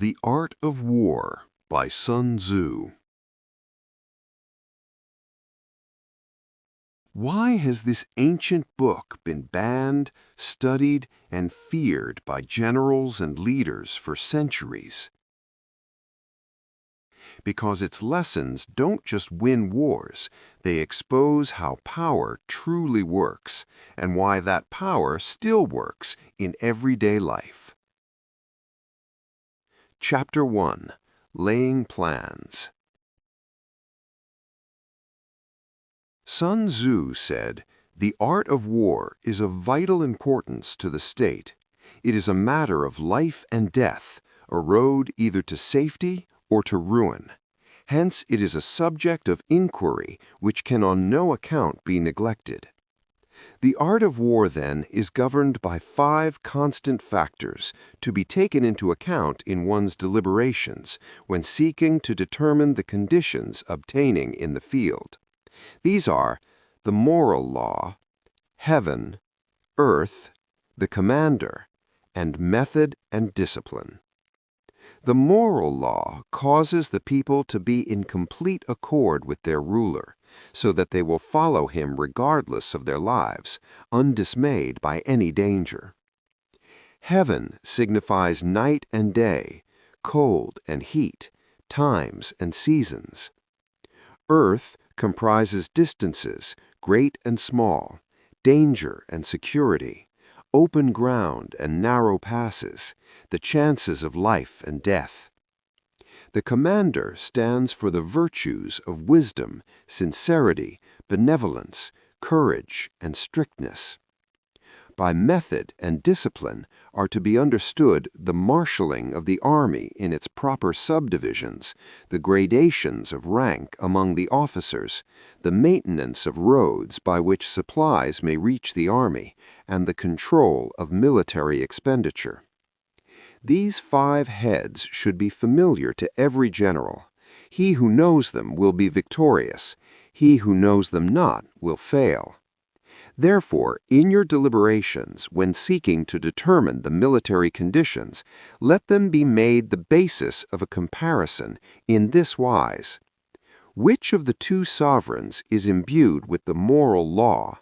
The Art of War by Sun Tzu. Why has this ancient book been banned, studied, and feared by generals and leaders for centuries? Because its lessons don't just win wars, they expose how power truly works and why that power still works in everyday life. Chapter 1. Laying Plans. Sun Tzu said, "The art of war is of vital importance to the state. It is a matter of life and death, a road either to safety or to ruin. Hence it is a subject of inquiry which can on no account be neglected." The art of war, then, is governed by 5 constant factors to be taken into account in one's deliberations when seeking to determine the conditions obtaining in the field. These are the moral law, heaven, earth, the commander, and method and discipline. The moral law causes the people to be in complete accord with their ruler, so that they will follow him regardless of their lives, undismayed by any danger. Heaven signifies night and day, cold and heat, times and seasons. Earth comprises distances, great and small, danger and security, open ground and narrow passes, the chances of life and death. The commander stands for the virtues of wisdom, sincerity, benevolence, courage, and strictness. By method and discipline are to be understood the marshalling of the army in its proper subdivisions, the gradations of rank among the officers, the maintenance of roads by which supplies may reach the army, and the control of military expenditure. These 5 heads should be familiar to every general. He who knows them will be victorious. He who knows them not will fail. Therefore, in your deliberations, when seeking to determine the military conditions, let them be made the basis of a comparison in this wise. Which of the 2 sovereigns is imbued with the moral law?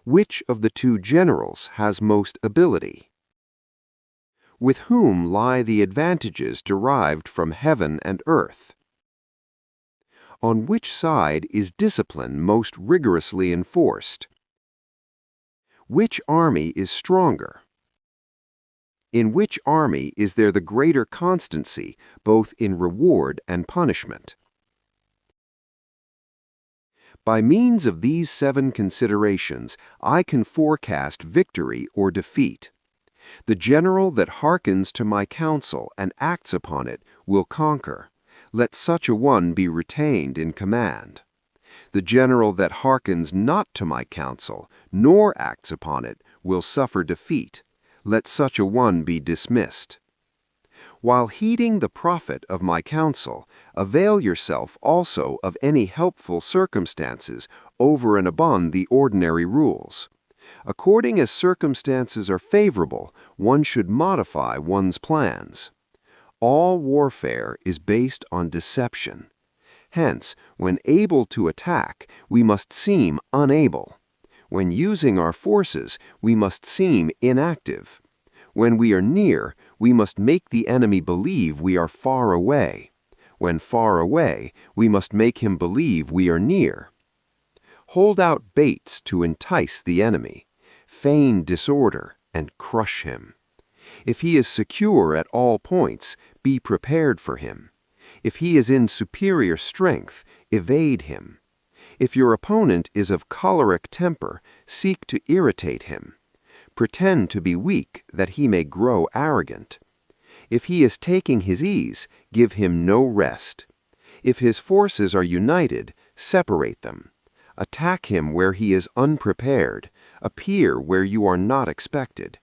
Which of the 2 generals has most ability? With whom lie the advantages derived from heaven and earth? On which side is discipline most rigorously enforced? Which army is stronger? In which army is there the greater constancy, both in reward and punishment? By means of these 7 considerations, I can forecast victory or defeat. The general that hearkens to my counsel and acts upon it will conquer. Let such a one be retained in command. The general that hearkens not to my counsel, nor acts upon it, will suffer defeat. Let such a one be dismissed. While heeding the profit of my counsel, avail yourself also of any helpful circumstances over and above the ordinary rules. According as circumstances are favorable, one should modify one's plans. All warfare is based on deception. Hence, when able to attack, we must seem unable. When using our forces, we must seem inactive. When we are near, we must make the enemy believe we are far away. When far away, we must make him believe we are near. Hold out baits to entice the enemy. Feign disorder and crush him. If he is secure at all points, be prepared for him. If he is in superior strength, evade him. If your opponent is of choleric temper, seek to irritate him. Pretend to be weak that he may grow arrogant. If he is taking his ease, give him no rest. If his forces are united, separate them. Attack him where he is unprepared. Appear where you are not expected.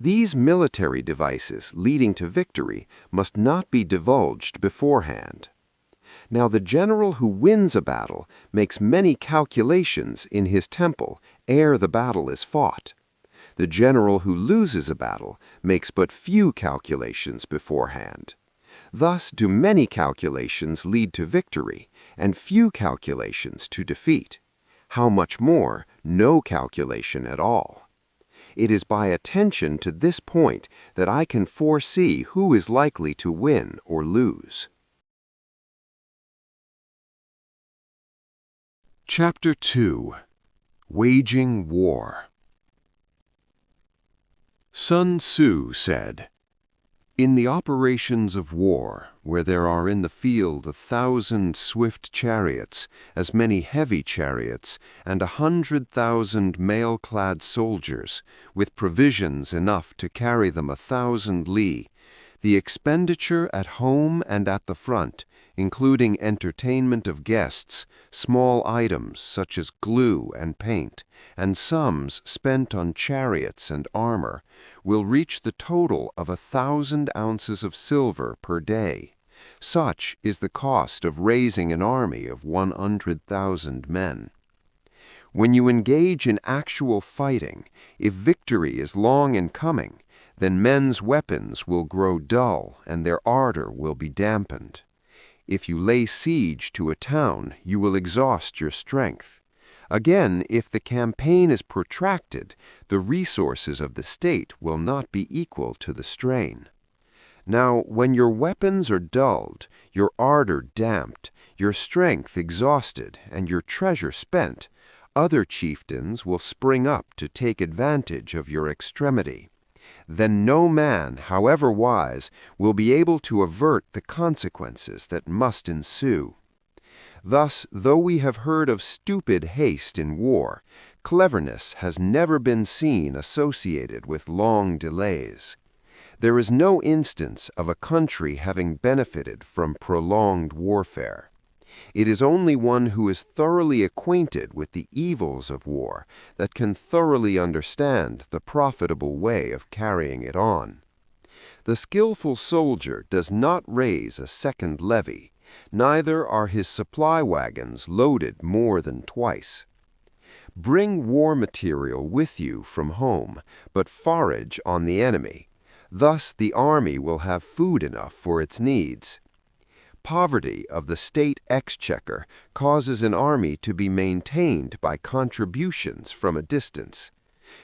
These military devices leading to victory must not be divulged beforehand. Now the general who wins a battle makes many calculations in his temple ere the battle is fought. The general who loses a battle makes but few calculations beforehand. Thus do many calculations lead to victory, and few calculations to defeat. How much more, no calculation at all. It is by attention to this point that I can foresee who is likely to win or lose. Chapter 2. Waging War. Sun Tzu said, "In the operations of war, where there are in the field 1,000 swift chariots, as many heavy chariots, and 100,000 mail-clad soldiers, with provisions enough to carry them 1,000 li, the expenditure at home and at the front, including entertainment of guests, small items such as glue and paint, and sums spent on chariots and armor, will reach the total of 1,000 ounces of silver per day. Such is the cost of raising an army of 100,000 men. When you engage in actual fighting, if victory is long in coming, then men's weapons will grow dull and their ardor will be dampened. If you lay siege to a town, you will exhaust your strength. Again, if the campaign is protracted, the resources of the state will not be equal to the strain. Now, when your weapons are dulled, your ardor damped, your strength exhausted, and your treasure spent, other chieftains will spring up to take advantage of your extremity. Then no man, however wise, will be able to avert the consequences that must ensue. Thus, though we have heard of stupid haste in war, cleverness has never been seen associated with long delays. There is no instance of a country having benefited from prolonged warfare. It is only one who is thoroughly acquainted with the evils of war that can thoroughly understand the profitable way of carrying it on. The skillful soldier does not raise a second levy, neither are his supply wagons loaded more than twice. Bring war material with you from home, but forage on the enemy. Thus the army will have food enough for its needs. Poverty of the state exchequer causes an army to be maintained by contributions from a distance.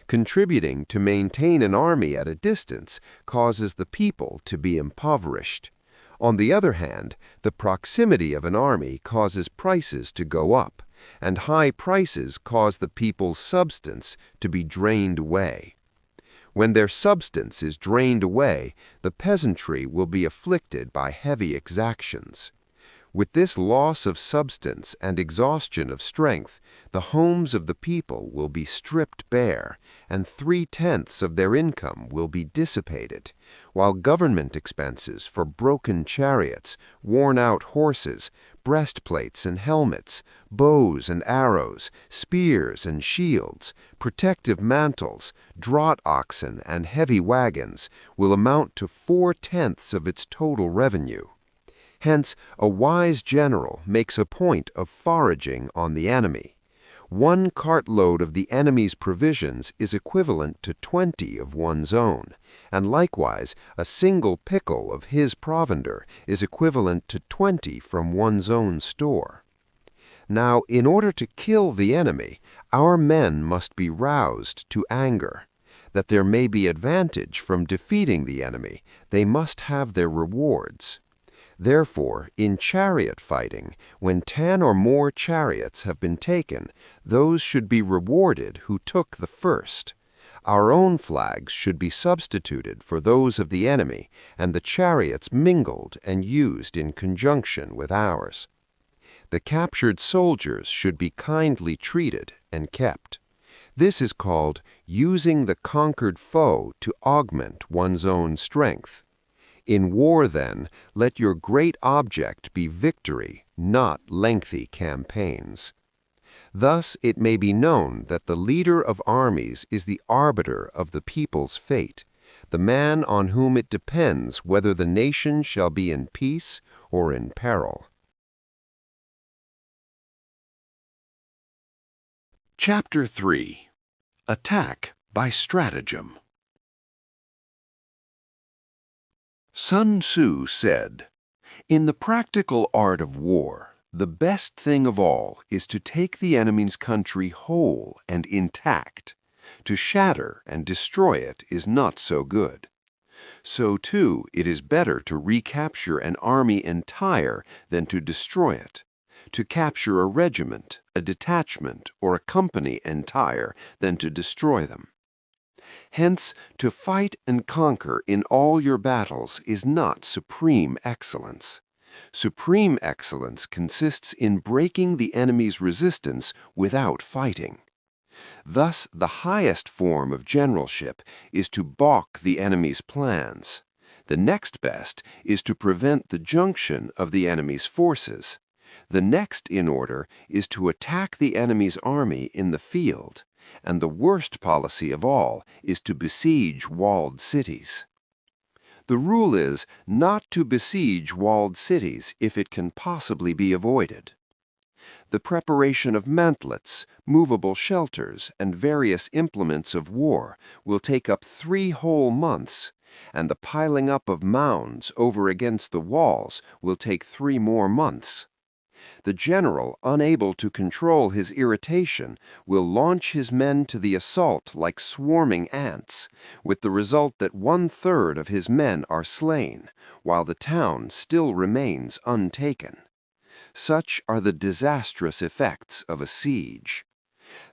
Contributing to maintain an army at a distance causes the people to be impoverished. On the other hand, the proximity of an army causes prices to go up, and high prices cause the people's substance to be drained away. When their substance is drained away, the peasantry will be afflicted by heavy exactions. With this loss of substance and exhaustion of strength, the homes of the people will be stripped bare, and 3/10 of their income will be dissipated, while government expenses for broken chariots, worn-out horses, breastplates and helmets, bows and arrows, spears and shields, protective mantles, draught oxen and heavy wagons will amount to 4/10 of its total revenue. Hence, a wise general makes a point of foraging on the enemy. 1 cartload of the enemy's provisions is equivalent to 20 of one's own, and likewise a single pickle of his provender is equivalent to 20 from one's own store. Now, in order to kill the enemy, our men must be roused to anger. That there may be advantage from defeating the enemy, they must have their rewards. Therefore, in chariot fighting, when 10 or more chariots have been taken, those should be rewarded who took the first. Our own flags should be substituted for those of the enemy, and the chariots mingled and used in conjunction with ours. The captured soldiers should be kindly treated and kept. This is called using the conquered foe to augment one's own strength. In war, then, let your great object be victory, not lengthy campaigns. Thus it may be known that the leader of armies is the arbiter of the people's fate, the man on whom it depends whether the nation shall be in peace or in peril. Chapter 3. Attack by Strategem. Sun Tzu said, "In the practical art of war, the best thing of all is to take the enemy's country whole and intact. To shatter and destroy it is not so good. So, too, it is better to recapture an army entire than to destroy it. To capture a regiment, a detachment, or a company entire than to destroy them. Hence, to fight and conquer in all your battles is not supreme excellence. Supreme excellence consists in breaking the enemy's resistance without fighting. Thus, the highest form of generalship is to balk the enemy's plans. The next best is to prevent the junction of the enemy's forces. The next in order is to attack the enemy's army in the field. And the worst policy of all is to besiege walled cities. The rule is not to besiege walled cities if it can possibly be avoided. The preparation of mantlets, movable shelters, and various implements of war will take up 3 whole months, and the piling up of mounds over against the walls will take 3 more months. The general, unable to control his irritation, will launch his men to the assault like swarming ants, with the result that 1/3 of his men are slain, while the town still remains untaken. Such are the disastrous effects of a siege.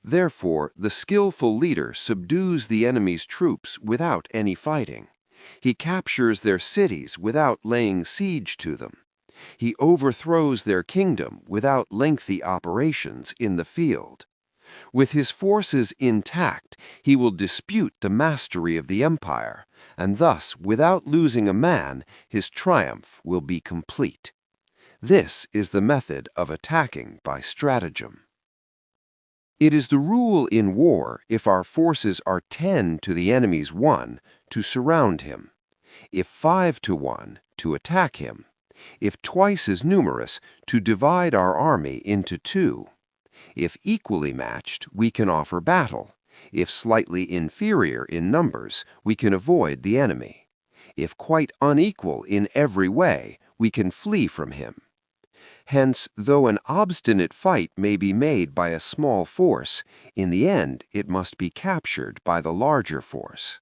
Therefore, the skillful leader subdues the enemy's troops without any fighting. He captures their cities without laying siege to them. He overthrows their kingdom without lengthy operations in the field. With his forces intact, he will dispute the mastery of the empire, and thus, without losing a man, his triumph will be complete. This is the method of attacking by stratagem. It is the rule in war, if our forces are 10 to the enemy's 1, to surround him; if 5 to 1, to attack him; if twice as numerous, to divide our army into 2. If equally matched, we can offer battle. If slightly inferior in numbers, we can avoid the enemy. If quite unequal in every way, we can flee from him. Hence, though an obstinate fight may be made by a small force, in the end it must be captured by the larger force.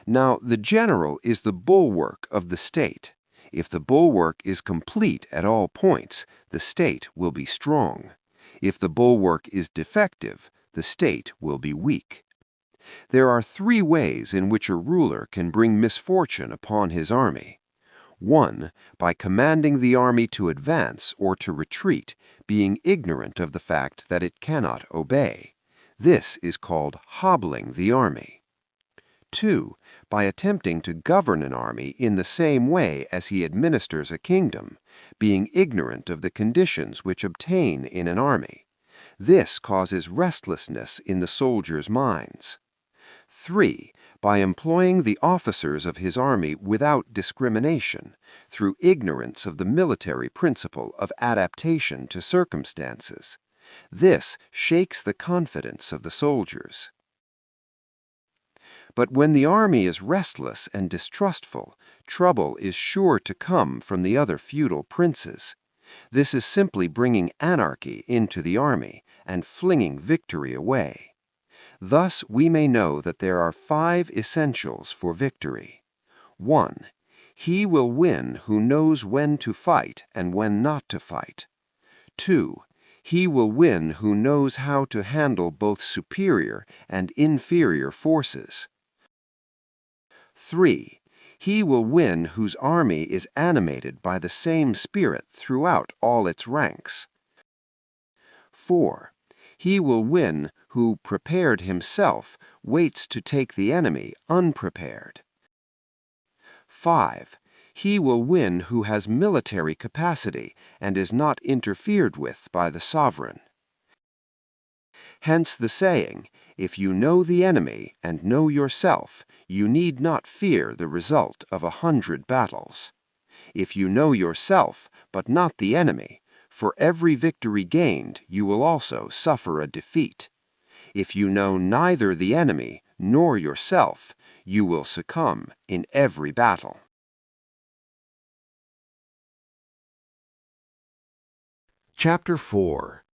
Now, the general is the bulwark of the state. If the bulwark is complete at all points, the state will be strong. If the bulwark is defective, the state will be weak. There are 3 ways in which a ruler can bring misfortune upon his army. 1. By commanding the army to advance or to retreat, being ignorant of the fact that it cannot obey. This is called hobbling the army. 2. By attempting to govern an army in the same way as he administers a kingdom, being ignorant of the conditions which obtain in an army. This causes restlessness in the soldiers' minds. 3. By employing the officers of his army without discrimination, through ignorance of the military principle of adaptation to circumstances. This shakes the confidence of the soldiers. But when the army is restless and distrustful, trouble is sure to come from the other feudal princes. This is simply bringing anarchy into the army and flinging victory away. Thus we may know that there are 5 essentials for victory. 1. He will win who knows when to fight and when not to fight. 2. He will win who knows how to handle both superior and inferior forces. 3. He will win whose army is animated by the same spirit throughout all its ranks. 4. He will win who, prepared himself, waits to take the enemy unprepared. 5. He will win who has military capacity and is not interfered with by the sovereign. Hence the saying, if you know the enemy and know yourself, you need not fear the result of 100 battles. If you know yourself, but not the enemy, for every victory gained you will also suffer a defeat. If you know neither the enemy nor yourself, you will succumb in every battle. Chapter 4.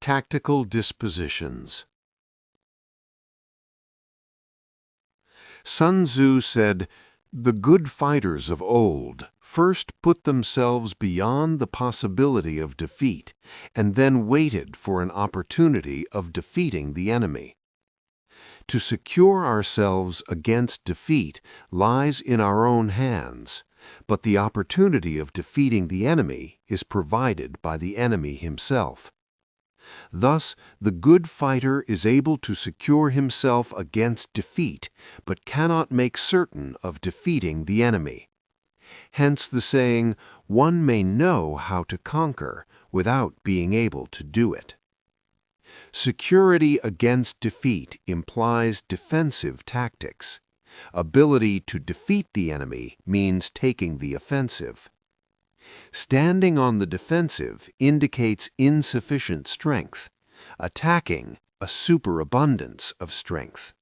Tactical Dispositions. Sun Tzu said, "The good fighters of old first put themselves beyond the possibility of defeat and then waited for an opportunity of defeating the enemy." To secure ourselves against defeat lies in our own hands, but the opportunity of defeating the enemy is provided by the enemy himself. Thus, the good fighter is able to secure himself against defeat, but cannot make certain of defeating the enemy. Hence the saying, "One may know how to conquer without being able to do it." Security against defeat implies defensive tactics. Ability to defeat the enemy means taking the offensive. Standing on the defensive indicates insufficient strength, attacking a superabundance of strength.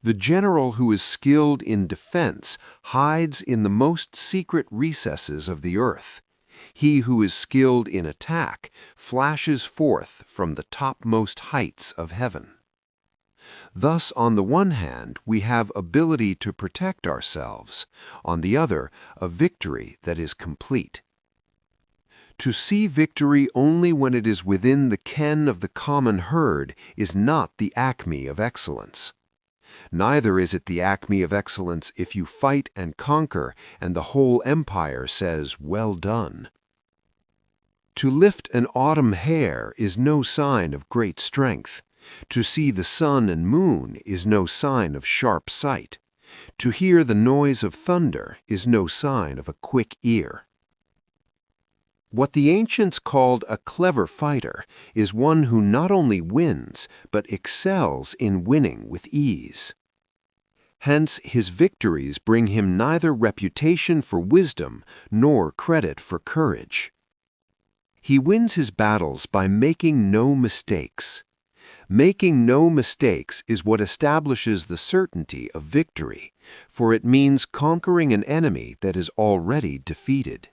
The general who is skilled in defense hides in the most secret recesses of the earth. He who is skilled in attack flashes forth from the topmost heights of heaven. Thus, on the one hand, we have ability to protect ourselves, on the other, a victory that is complete. To see victory only when it is within the ken of the common herd is not the acme of excellence. Neither is it the acme of excellence if you fight and conquer and the whole empire says, "Well done." To lift an autumn hair is no sign of great strength. To see the sun and moon is no sign of sharp sight. To hear the noise of thunder is no sign of a quick ear. What the ancients called a clever fighter is one who not only wins, but excels in winning with ease. Hence, his victories bring him neither reputation for wisdom nor credit for courage. He wins his battles by making no mistakes. Making no mistakes is what establishes the certainty of victory, for it means conquering an enemy that is already defeated.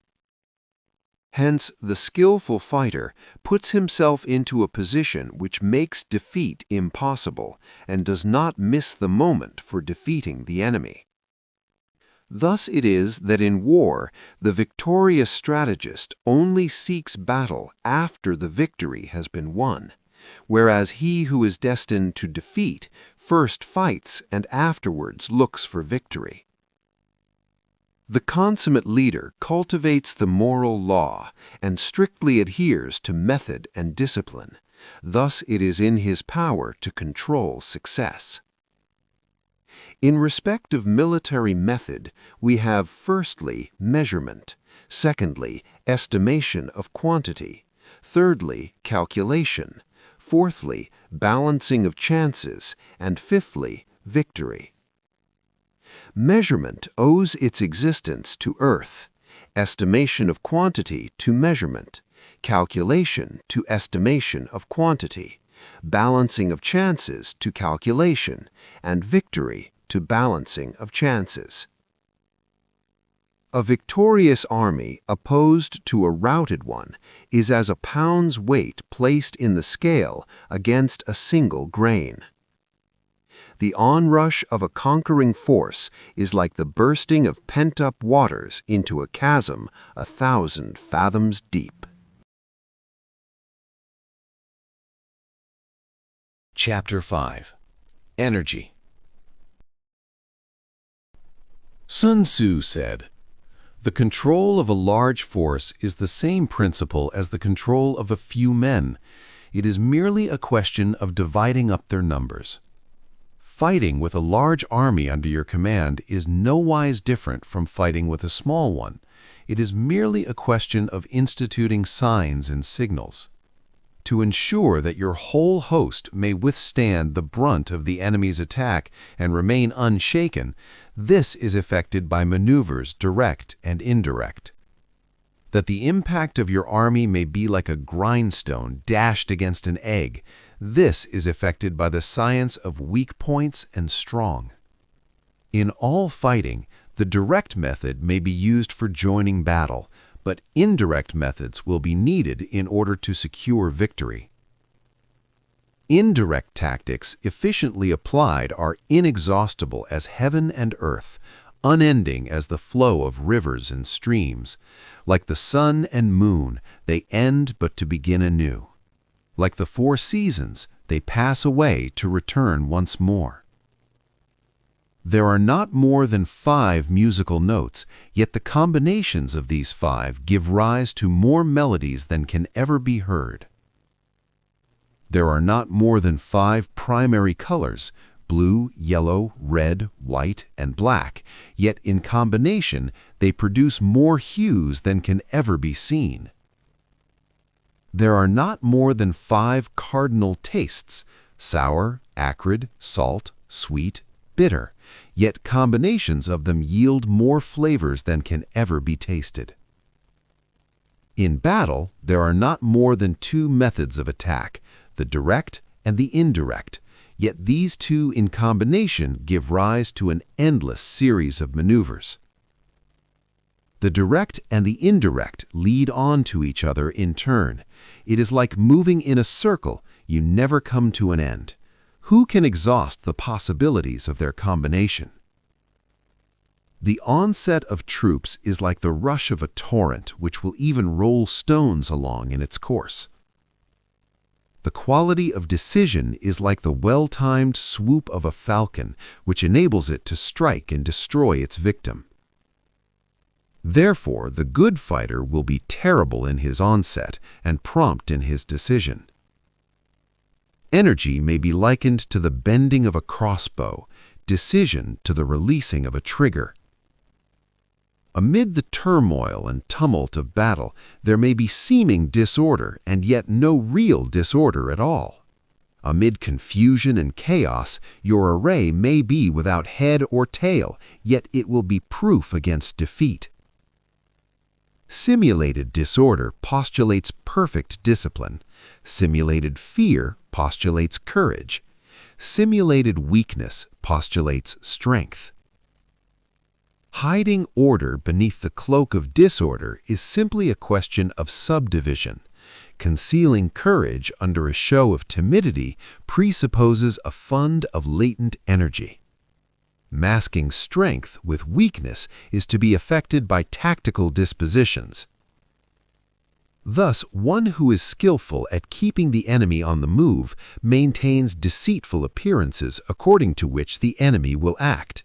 Hence, the skillful fighter puts himself into a position which makes defeat impossible and does not miss the moment for defeating the enemy. Thus it is that in war, the victorious strategist only seeks battle after the victory has been won, whereas he who is destined to defeat first fights and afterwards looks for victory. The consummate leader cultivates the moral law and strictly adheres to method and discipline. Thus it is in his power to control success. In respect of military method, we have firstly measurement, secondly estimation of quantity, thirdly calculation, fourthly balancing of chances, and fifthly victory. Measurement owes its existence to earth, estimation of quantity to measurement, calculation to estimation of quantity, balancing of chances to calculation, and victory to balancing of chances. A victorious army opposed to a routed one is as a pound's weight placed in the scale against a single grain. The onrush of a conquering force is like the bursting of pent-up waters into a chasm 1,000 fathoms deep. Chapter 5. Energy. Sun Tzu said, "The control of a large force is the same principle as the control of a few men. It is merely a question of dividing up their numbers." Fighting with a large army under your command is nowise different from fighting with a small one. It is merely a question of instituting signs and signals. To ensure that your whole host may withstand the brunt of the enemy's attack and remain unshaken, this is effected by maneuvers direct and indirect. That the impact of your army may be like a grindstone dashed against an egg, This is effected by the science of weak points and strong. In all fighting, the direct method may be used for joining battle, but indirect methods will be needed in order to secure victory. Indirect tactics efficiently applied are inexhaustible as heaven and earth, unending as the flow of rivers and streams. Like the sun and moon, they end but to begin anew. Like the four seasons, they pass away to return once more. There are not more than 5 musical notes, yet the combinations of these 5 give rise to more melodies than can ever be heard. There are not more than 5 primary colors, blue, yellow, red, white, and black, yet in combination they produce more hues than can ever be seen. There are not more than 5 cardinal tastes, sour, acrid, salt, sweet, bitter, yet combinations of them yield more flavors than can ever be tasted. In battle, there are not more than 2 methods of attack, the direct and the indirect, yet these 2 in combination give rise to an endless series of maneuvers. The direct and the indirect lead on to each other in turn. It is like moving in a circle, you never come to an end. Who can exhaust the possibilities of their combination? The onset of troops is like the rush of a torrent which will even roll stones along in its course. The quality of decision is like the well-timed swoop of a falcon which enables it to strike and destroy its victim. Therefore, the good fighter will be terrible in his onset and prompt in his decision. Energy may be likened to the bending of a crossbow, decision to the releasing of a trigger. Amid the turmoil and tumult of battle, there may be seeming disorder and yet no real disorder at all. Amid confusion and chaos, your array may be without head or tail, yet it will be proof against defeat. Simulated disorder postulates perfect discipline. Simulated fear postulates courage. Simulated weakness postulates strength. Hiding order beneath the cloak of disorder is simply a question of subdivision. Concealing courage under a show of timidity presupposes a fund of latent energy. Masking strength with weakness is to be effected by tactical dispositions. Thus, one who is skillful at keeping the enemy on the move maintains deceitful appearances according to which the enemy will act.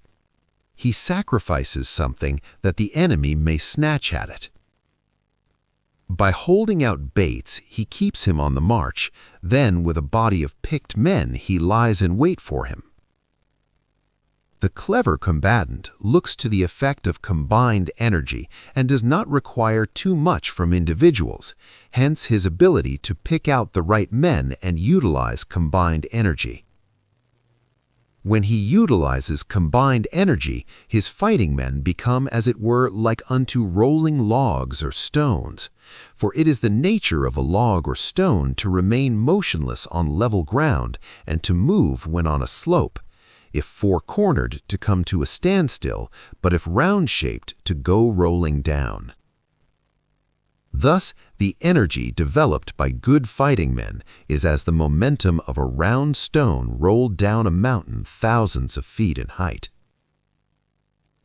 He sacrifices something that the enemy may snatch at it. By holding out baits, he keeps him on the march, then with a body of picked men he lies in wait for him. The clever combatant looks to the effect of combined energy and does not require too much from individuals, hence his ability to pick out the right men and utilize combined energy. When he utilizes combined energy, his fighting men become as it were like unto rolling logs or stones, for it is the nature of a log or stone to remain motionless on level ground and to move when on a slope, if four-cornered to come to a standstill, but if round-shaped to go rolling down. Thus, the energy developed by good fighting men is as the momentum of a round stone rolled down a mountain thousands of feet in height.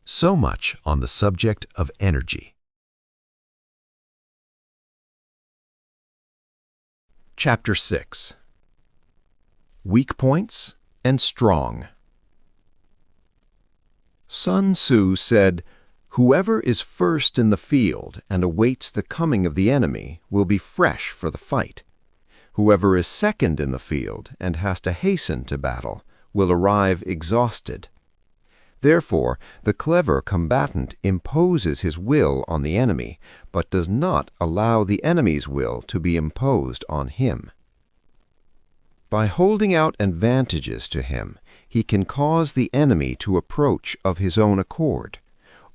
So much on the subject of energy. Chapter 6. Weak Points and Strong. Sun Tzu said, "Whoever is first in the field and awaits the coming of the enemy will be fresh for the fight. Whoever is second in the field and has to hasten to battle will arrive exhausted." Therefore, the clever combatant imposes his will on the enemy, but does not allow the enemy's will to be imposed on him. By holding out advantages to him, he can cause the enemy to approach of his own accord,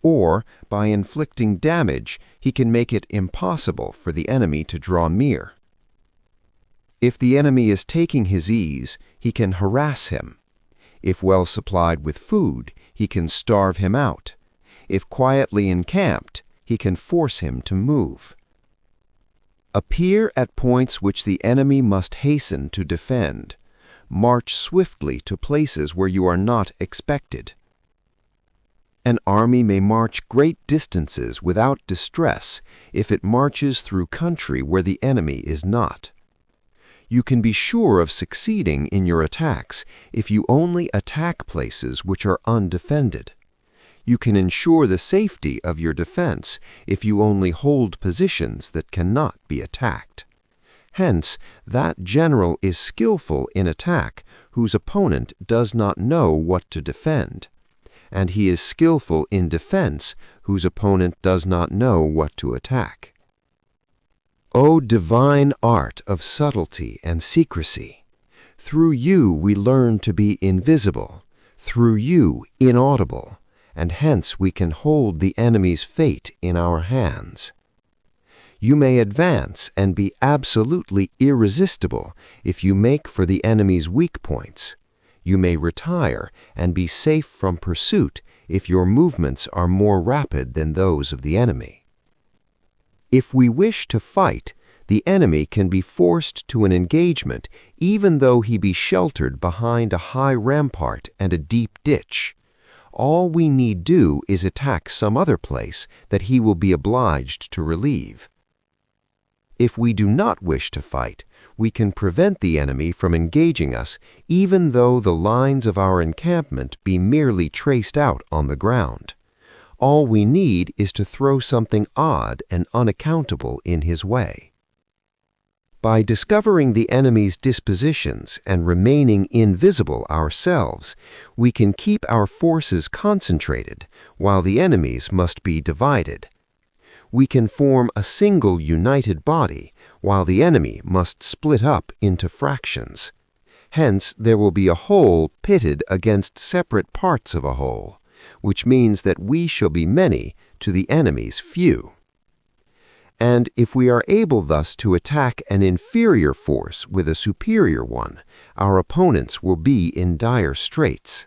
or by inflicting damage, he can make it impossible for the enemy to draw near. If the enemy is taking his ease, he can harass him. If well supplied with food, he can starve him out. If quietly encamped, he can force him to move. Appear at points which the enemy must hasten to defend. March swiftly to places where you are not expected. An army may march great distances without distress if it marches through country where the enemy is not. You can be sure of succeeding in your attacks if you only attack places which are undefended. You can ensure the safety of your defense if you only hold positions that cannot be attacked. Hence, that general is skillful in attack whose opponent does not know what to defend, and he is skillful in defense whose opponent does not know what to attack. O divine art of subtlety and secrecy! Through you we learn to be invisible, through you inaudible, and hence we can hold the enemy's fate in our hands. You may advance and be absolutely irresistible if you make for the enemy's weak points. You may retire and be safe from pursuit if your movements are more rapid than those of the enemy. If we wish to fight, the enemy can be forced to an engagement even though he be sheltered behind a high rampart and a deep ditch. All we need do is attack some other place that he will be obliged to relieve. If we do not wish to fight, we can prevent the enemy from engaging us even though the lines of our encampment be merely traced out on the ground. All we need is to throw something odd and unaccountable in his way. By discovering the enemy's dispositions and remaining invisible ourselves, we can keep our forces concentrated while the enemy's must be divided. We can form a single united body while the enemy must split up into fractions. Hence, there will be a whole pitted against separate parts of a whole, which means that we shall be many to the enemy's few. And if we are able thus to attack an inferior force with a superior one, our opponents will be in dire straits.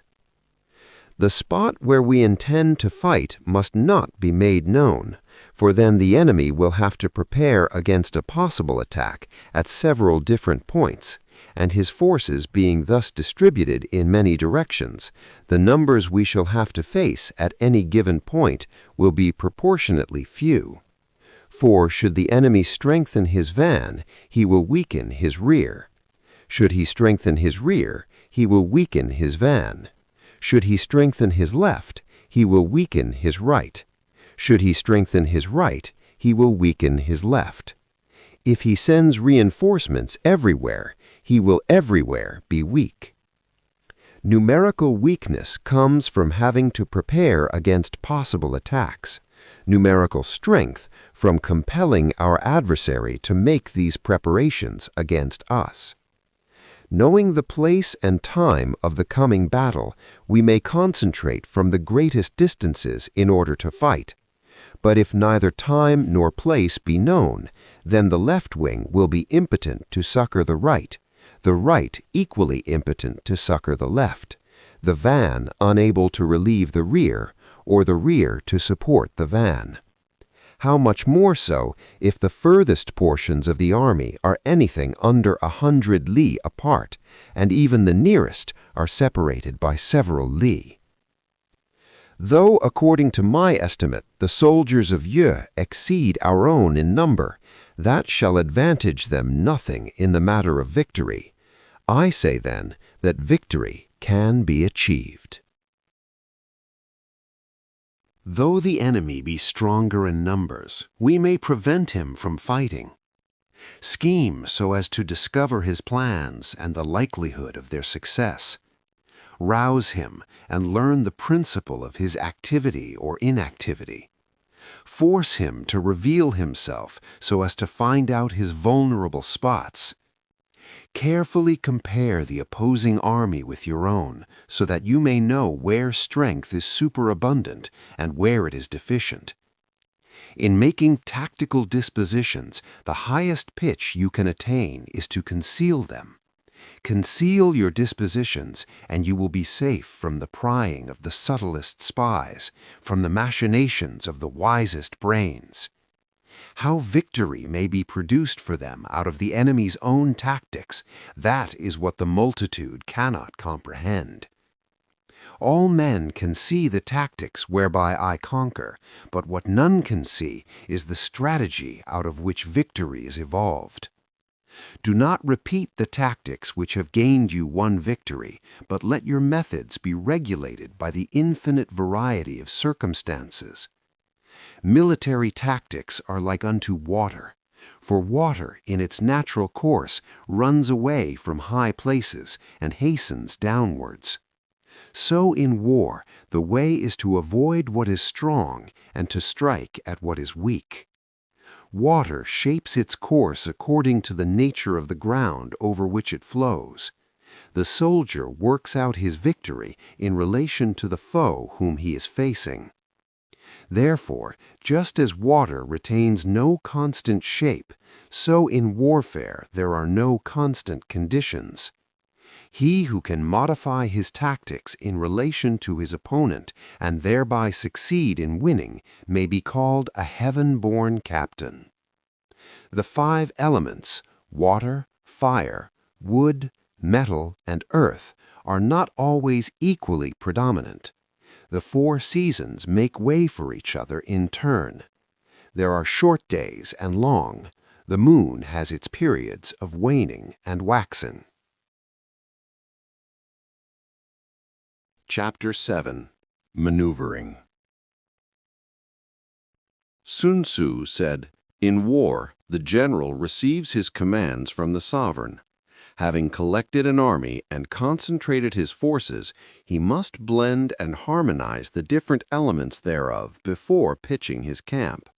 The spot where we intend to fight must not be made known, for then the enemy will have to prepare against a possible attack at several different points, and his forces being thus distributed in many directions, the numbers we shall have to face at any given point will be proportionately few. For should the enemy strengthen his van, he will weaken his rear. Should he strengthen his rear, he will weaken his van. Should he strengthen his left, he will weaken his right. Should he strengthen his right, he will weaken his left. If he sends reinforcements everywhere, he will everywhere be weak. Numerical weakness comes from having to prepare against possible attacks. Numerical strength from compelling our adversary to make these preparations against us. Knowing the place and time of the coming battle, we may concentrate from the greatest distances in order to fight. But if neither time nor place be known, then the left wing will be impotent to succor the right equally impotent to succor the left, the van unable to relieve the rear, or the rear to support the van. How much more so if the furthest portions of the army are anything under 100 li apart, and even the nearest are separated by several li. Though, according to my estimate, the soldiers of VIII exceed our own in number, that shall advantage them nothing in the matter of victory. I say then that victory can be achieved. Though the enemy be stronger in numbers, we may prevent him from fighting. Scheme so as to discover his plans and the likelihood of their success. Rouse him and learn the principle of his activity or inactivity. Force him to reveal himself so as to find out his vulnerable spots. Carefully compare the opposing army with your own so that you may know where strength is superabundant and where it is deficient. In making tactical dispositions, the highest pitch you can attain is to conceal them. Conceal your dispositions, and you will be safe from the prying of the subtlest spies, from the machinations of the wisest brains. How victory may be produced for them out of the enemy's own tactics, that is what the multitude cannot comprehend. All men can see the tactics whereby I conquer, but what none can see is the strategy out of which victory is evolved. Do not repeat the tactics which have gained you one victory, but let your methods be regulated by the infinite variety of circumstances. Military tactics are like unto water, for water in its natural course runs away from high places and hastens downwards. So in war, the way is to avoid what is strong and to strike at what is weak. Water shapes its course according to the nature of the ground over which it flows. The soldier works out his victory in relation to the foe whom he is facing. Therefore, just as water retains no constant shape, so in warfare there are no constant conditions. He who can modify his tactics in relation to his opponent and thereby succeed in winning may be called a heaven-born captain. The 5 elements, water, fire, wood, metal, and earth, are not always equally predominant. The 4 seasons make way for each other in turn. There are short days and long. The moon has its periods of waning and waxing. Chapter 7. Maneuvering. Sun Tzu said, "In war, the general receives his commands from the sovereign. Having collected an army and concentrated his forces, he must blend and harmonize the different elements thereof before pitching his camp.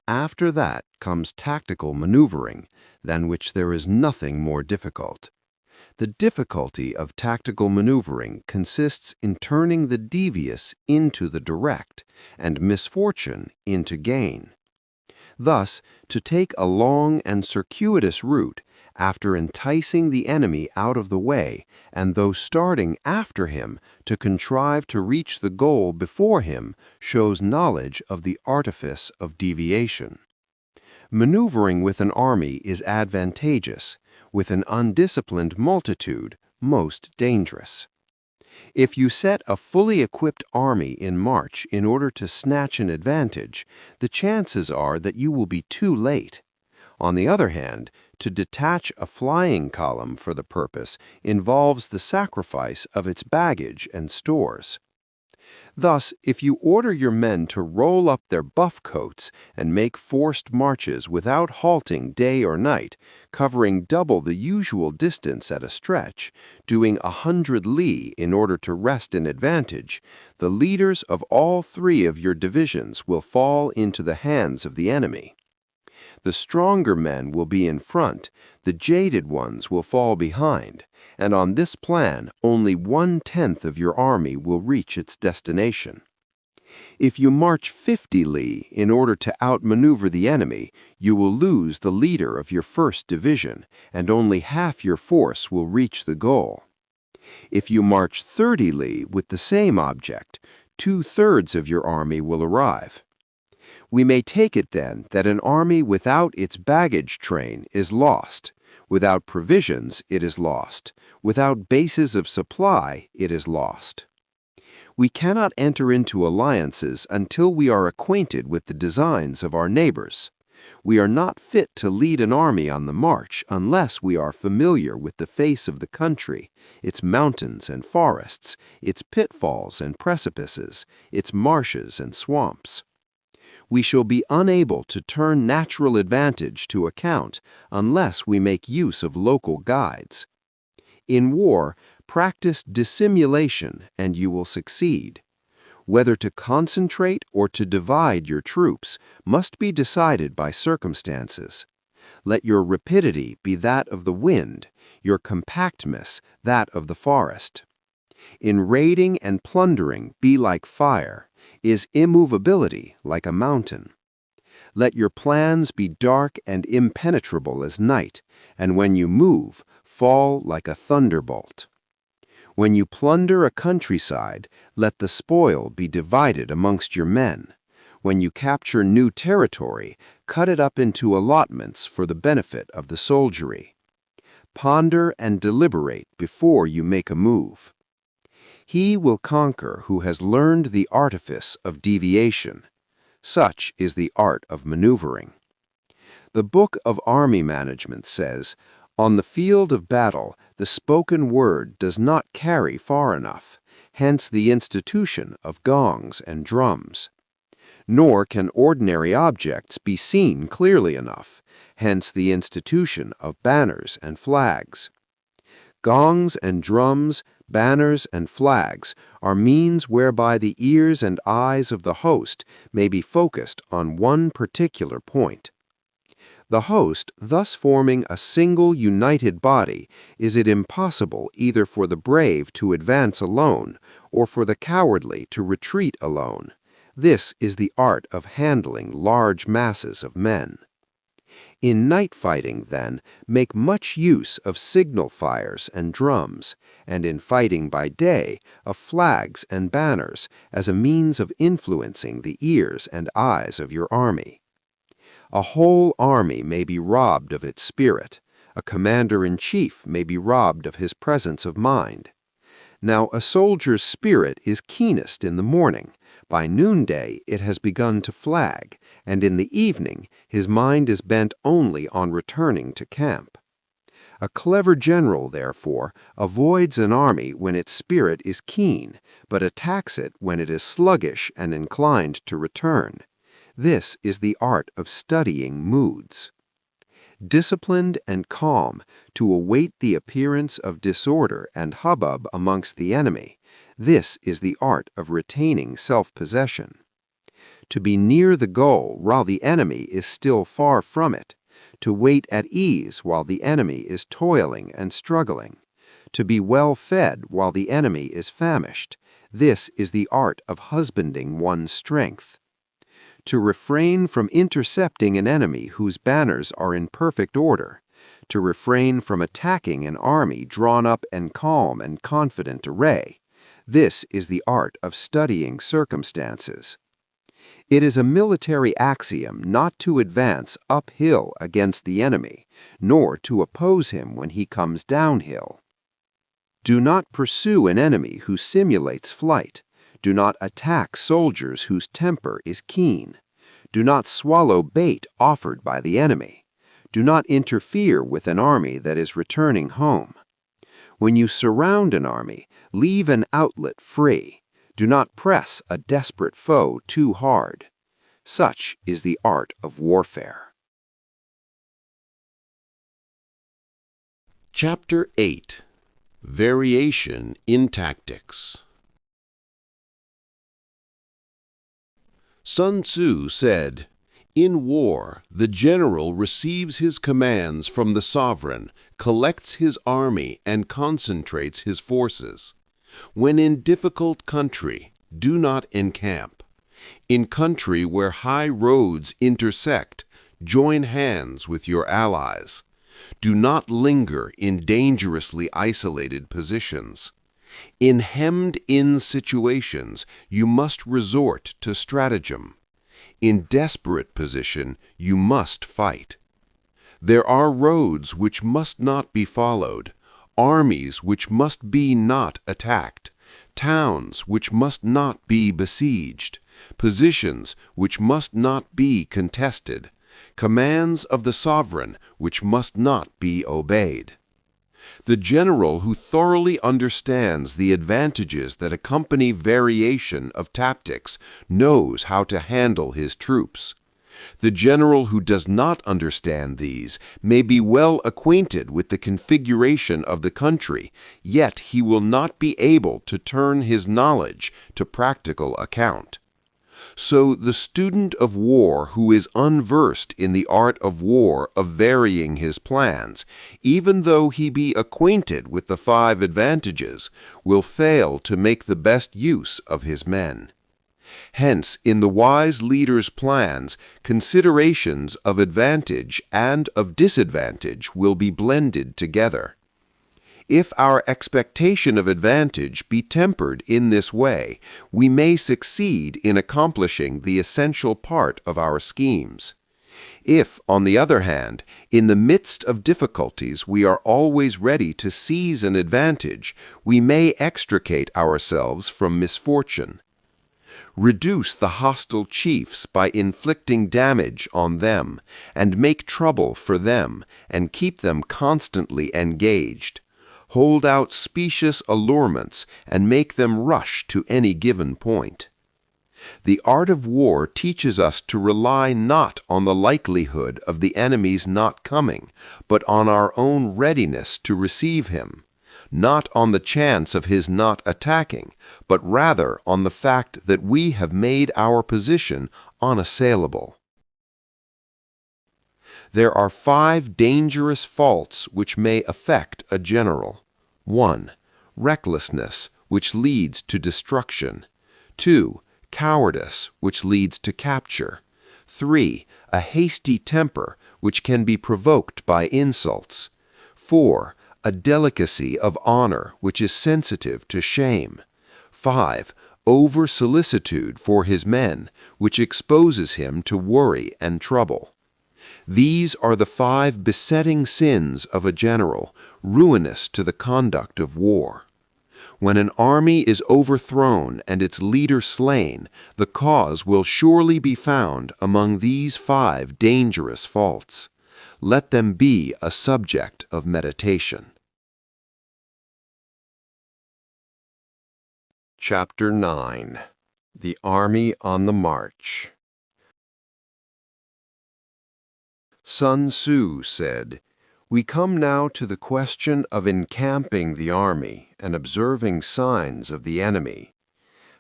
After that comes tactical maneuvering, than which there is nothing more difficult. The difficulty of tactical maneuvering consists in turning the devious into the direct, and misfortune into gain. Thus, to take a long and circuitous route, after enticing the enemy out of the way, and though starting after him, to contrive to reach the goal before him, shows knowledge of the artifice of deviation. Maneuvering with an army is advantageous, with an undisciplined multitude, most dangerous. If you set a fully equipped army in march in order to snatch an advantage, the chances are that you will be too late. On the other hand, to detach a flying column for the purpose involves the sacrifice of its baggage and stores. Thus, if you order your men to roll up their buff coats and make forced marches without halting day or night, covering double the usual distance at a stretch, doing 100 li in order to wrest an advantage, the leaders of all 3 of your divisions will fall into the hands of the enemy. The stronger men will be in front, the jaded ones will fall behind, and on this plan only 1/10 of your army will reach its destination. If you march 50 li in order to outmaneuver the enemy, you will lose the leader of your first division, and only half your force will reach the goal. If you march 30 li with the same object, 2/3 of your army will arrive. We may take it then that an army without its baggage train is lost. Without provisions, it is lost. Without bases of supply, it is lost. We cannot enter into alliances until we are acquainted with the designs of our neighbors. We are not fit to lead an army on the march unless we are familiar with the face of the country, its mountains and forests, its pitfalls and precipices, its marshes and swamps. We shall be unable to turn natural advantage to account unless we make use of local guides. In war, practice dissimulation and you will succeed. Whether to concentrate or to divide your troops must be decided by circumstances. Let your rapidity be that of the wind, your compactness that of the forest. In raiding and plundering be like fire, is immovability like a mountain. Let your plans be dark and impenetrable as night, and when you move, fall like a thunderbolt. When you plunder a countryside, let the spoil be divided amongst your men. When you capture new territory, cut it up into allotments for the benefit of the soldiery. Ponder and deliberate before you make a move. He will conquer who has learned the artifice of deviation. Such is the art of maneuvering. The Book of Army Management says, "On the field of battle, the spoken word does not carry far enough, hence the institution of gongs and drums. Nor can ordinary objects be seen clearly enough, hence the institution of banners and flags. Gongs and drums, banners and flags are means whereby the ears and eyes of the host may be focused on one particular point. The host, thus forming a single united body, is it impossible either for the brave to advance alone or for the cowardly to retreat alone. This is the art of handling large masses of men. In night fighting, then, make much use of signal fires and drums, and in fighting by day, of flags and banners as a means of influencing the ears and eyes of your army. A whole army may be robbed of its spirit. A commander-in-chief may be robbed of his presence of mind. Now, a soldier's spirit is keenest in the morning. By noonday it has begun to flag, and in the evening his mind is bent only on returning to camp. A clever general, therefore, avoids an army when its spirit is keen, but attacks it when it is sluggish and inclined to return. This is the art of studying moods. Disciplined and calm, to await the appearance of disorder and hubbub amongst the enemy, this is the art of retaining self-possession. To be near the goal while the enemy is still far from it, to wait at ease while the enemy is toiling and struggling, to be well fed while the enemy is famished, this is the art of husbanding one's strength. To refrain from intercepting an enemy whose banners are in perfect order, to refrain from attacking an army drawn up in calm and confident array, this is the art of studying circumstances. It is a military axiom not to advance uphill against the enemy, nor to oppose him when he comes downhill. Do not pursue an enemy who simulates flight. Do not attack soldiers whose temper is keen. Do not swallow bait offered by the enemy. Do not interfere with an army that is returning home. When you surround an army, leave an outlet free. Do not press a desperate foe too hard. Such is the art of warfare. Chapter 8. Variation in Tactics. Sun Tzu said, "In war, the general receives his commands from the sovereign, collects his army, and concentrates his forces. When in difficult country, do not encamp. In country where high roads intersect, join hands with your allies. Do not linger in dangerously isolated positions. In hemmed-in situations, you must resort to stratagem. In desperate position, you must fight. There are roads which must not be followed, armies which must be not attacked, towns which must not be besieged, positions which must not be contested, commands of the sovereign which must not be obeyed. The general who thoroughly understands the advantages that accompany variation of tactics knows how to handle his troops. The general who does not understand these may be well acquainted with the configuration of the country, yet he will not be able to turn his knowledge to practical account. So the student of war who is unversed in the art of war of varying his plans, even though he be acquainted with the 5 advantages, will fail to make the best use of his men. Hence, in the wise leader's plans, considerations of advantage and of disadvantage will be blended together. If our expectation of advantage be tempered in this way, we may succeed in accomplishing the essential part of our schemes. If, on the other hand, in the midst of difficulties we are always ready to seize an advantage, we may extricate ourselves from misfortune. Reduce the hostile chiefs by inflicting damage on them, and make trouble for them, and keep them constantly engaged. Hold out specious allurements, and make them rush to any given point. The art of war teaches us to rely not on the likelihood of the enemy's not coming, but on our own readiness to receive him, not on the chance of his not attacking, but rather on the fact that we have made our position unassailable. There are 5 dangerous faults which may affect a general. 1. Recklessness, which leads to destruction. 2. Cowardice, which leads to capture. 3. A hasty temper, which can be provoked by insults. 4. A delicacy of honor, which is sensitive to shame. 5. Over-solicitude for his men, which exposes him to worry and trouble. These are the 5 besetting sins of a general, ruinous to the conduct of war. When an army is overthrown and its leader slain, the cause will surely be found among these 5 dangerous faults. Let them be a subject of meditation. Chapter 9. The Army on the March. Sun Tzu said, "We come now to the question of encamping the army and observing signs of the enemy.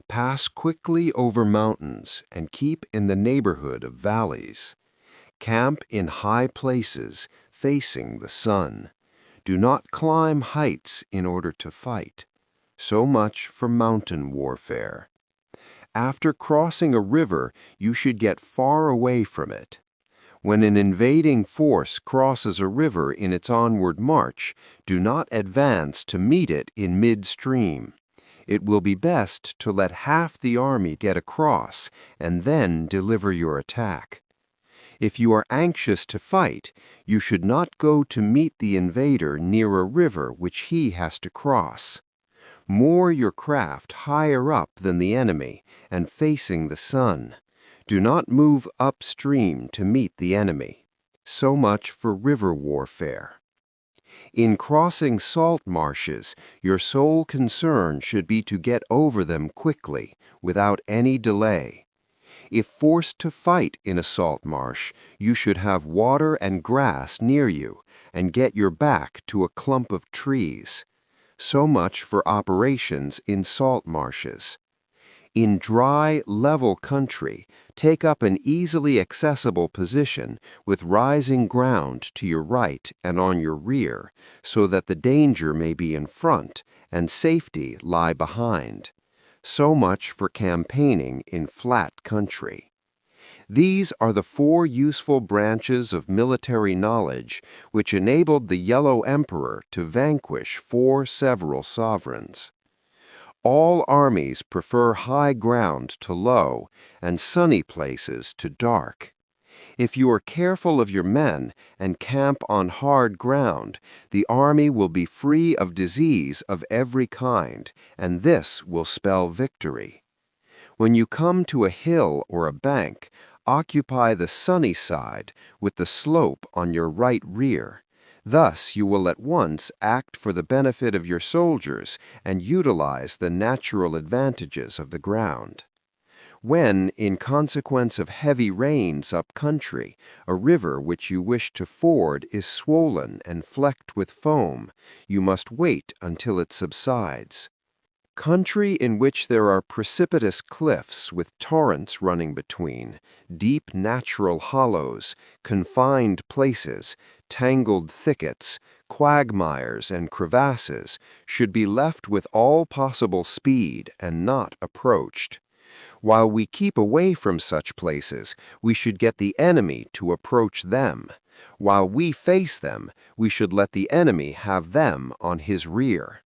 Pass quickly over mountains and keep in the neighborhood of valleys. Camp in high places facing the sun. Do not climb heights in order to fight. So much for mountain warfare. After crossing a river, you should get far away from it. When an invading force crosses a river in its onward march, do not advance to meet it in midstream. It will be best to let half the army get across and then deliver your attack. If you are anxious to fight, you should not go to meet the invader near a river which he has to cross. Moor your craft higher up than the enemy and facing the sun. Do not move upstream to meet the enemy. So much for river warfare. In crossing salt marshes, your sole concern should be to get over them quickly, without any delay. If forced to fight in a salt marsh, you should have water and grass near you, and get your back to a clump of trees. So much for operations in salt marshes. In dry, level country, take up an easily accessible position with rising ground to your right and on your rear, so that the danger may be in front and safety lie behind. So much for campaigning in flat country. These are the 4 useful branches of military knowledge which enabled the Yellow Emperor to vanquish 4 several sovereigns. All armies prefer high ground to low and sunny places to dark. If you are careful of your men and camp on hard ground, the army will be free of disease of every kind, and this will spell victory. When you come to a hill or a bank, occupy the sunny side with the slope on your right rear. Thus you will at once act for the benefit of your soldiers and utilize the natural advantages of the ground. When, in consequence of heavy rains up country, a river which you wish to ford is swollen and flecked with foam, you must wait until it subsides. Country in which there are precipitous cliffs with torrents running between, deep natural hollows, confined places, tangled thickets, quagmires, and crevasses, should be left with all possible speed and not approached. While we keep away from such places, we should get the enemy to approach them. While we face them, we should let the enemy have them on his rear.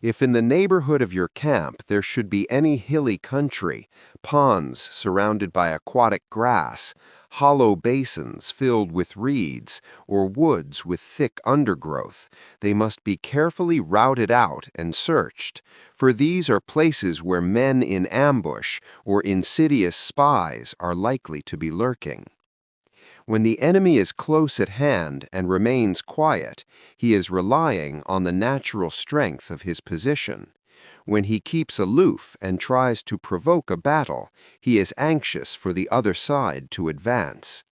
If in the neighborhood of your camp there should be any hilly country, ponds surrounded by aquatic grass, hollow basins filled with reeds, or woods with thick undergrowth, they must be carefully routed out and searched, for these are places where men in ambush or insidious spies are likely to be lurking. When the enemy is close at hand and remains quiet, he is relying on the natural strength of his position. When he keeps aloof and tries to provoke a battle, he is anxious for the other side to advance.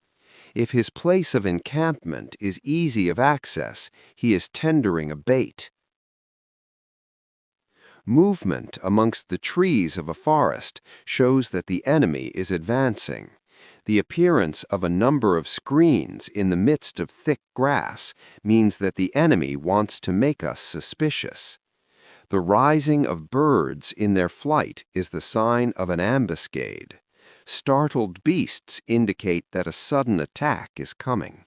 If his place of encampment is easy of access, he is tendering a bait. Movement amongst the trees of a forest shows that the enemy is advancing. The appearance of a number of screens in the midst of thick grass means that the enemy wants to make us suspicious. The rising of birds in their flight is the sign of an ambuscade. Startled beasts indicate that a sudden attack is coming.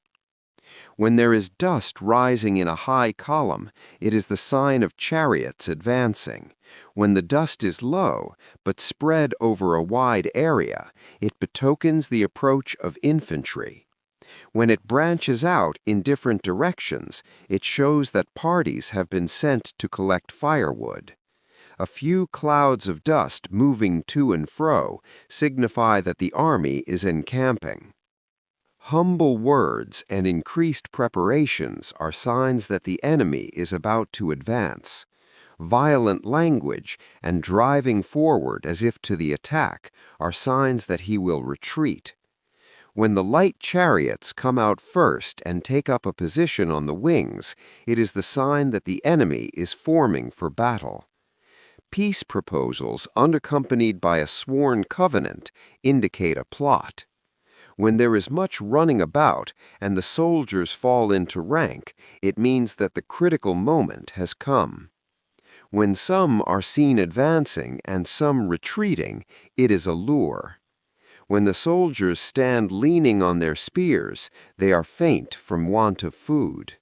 When there is dust rising in a high column, it is the sign of chariots advancing. When the dust is low, but spread over a wide area, it betokens the approach of infantry. When it branches out in different directions, it shows that parties have been sent to collect firewood. A few clouds of dust moving to and fro signify that the army is encamping. Humble words and increased preparations are signs that the enemy is about to advance. Violent language and driving forward as if to the attack are signs that he will retreat. When the light chariots come out first and take up a position on the wings, it is the sign that the enemy is forming for battle. Peace proposals unaccompanied by a sworn covenant indicate a plot. When there is much running about and the soldiers fall into rank, it means that the critical moment has come. When some are seen advancing and some retreating, it is a lure. When the soldiers stand leaning on their spears, they are faint from want of food.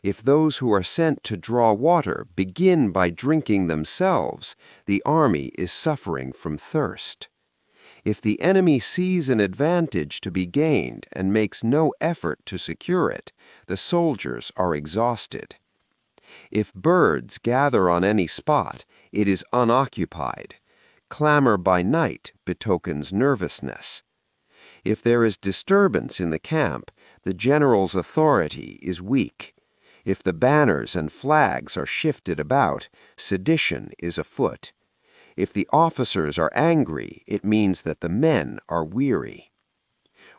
If those who are sent to draw water begin by drinking themselves, the army is suffering from thirst. If the enemy sees an advantage to be gained and makes no effort to secure it, the soldiers are exhausted. If birds gather on any spot, it is unoccupied. Clamor by night betokens nervousness. If there is disturbance in the camp, the general's authority is weak. If the banners and flags are shifted about, sedition is afoot. If the officers are angry, it means that the men are weary.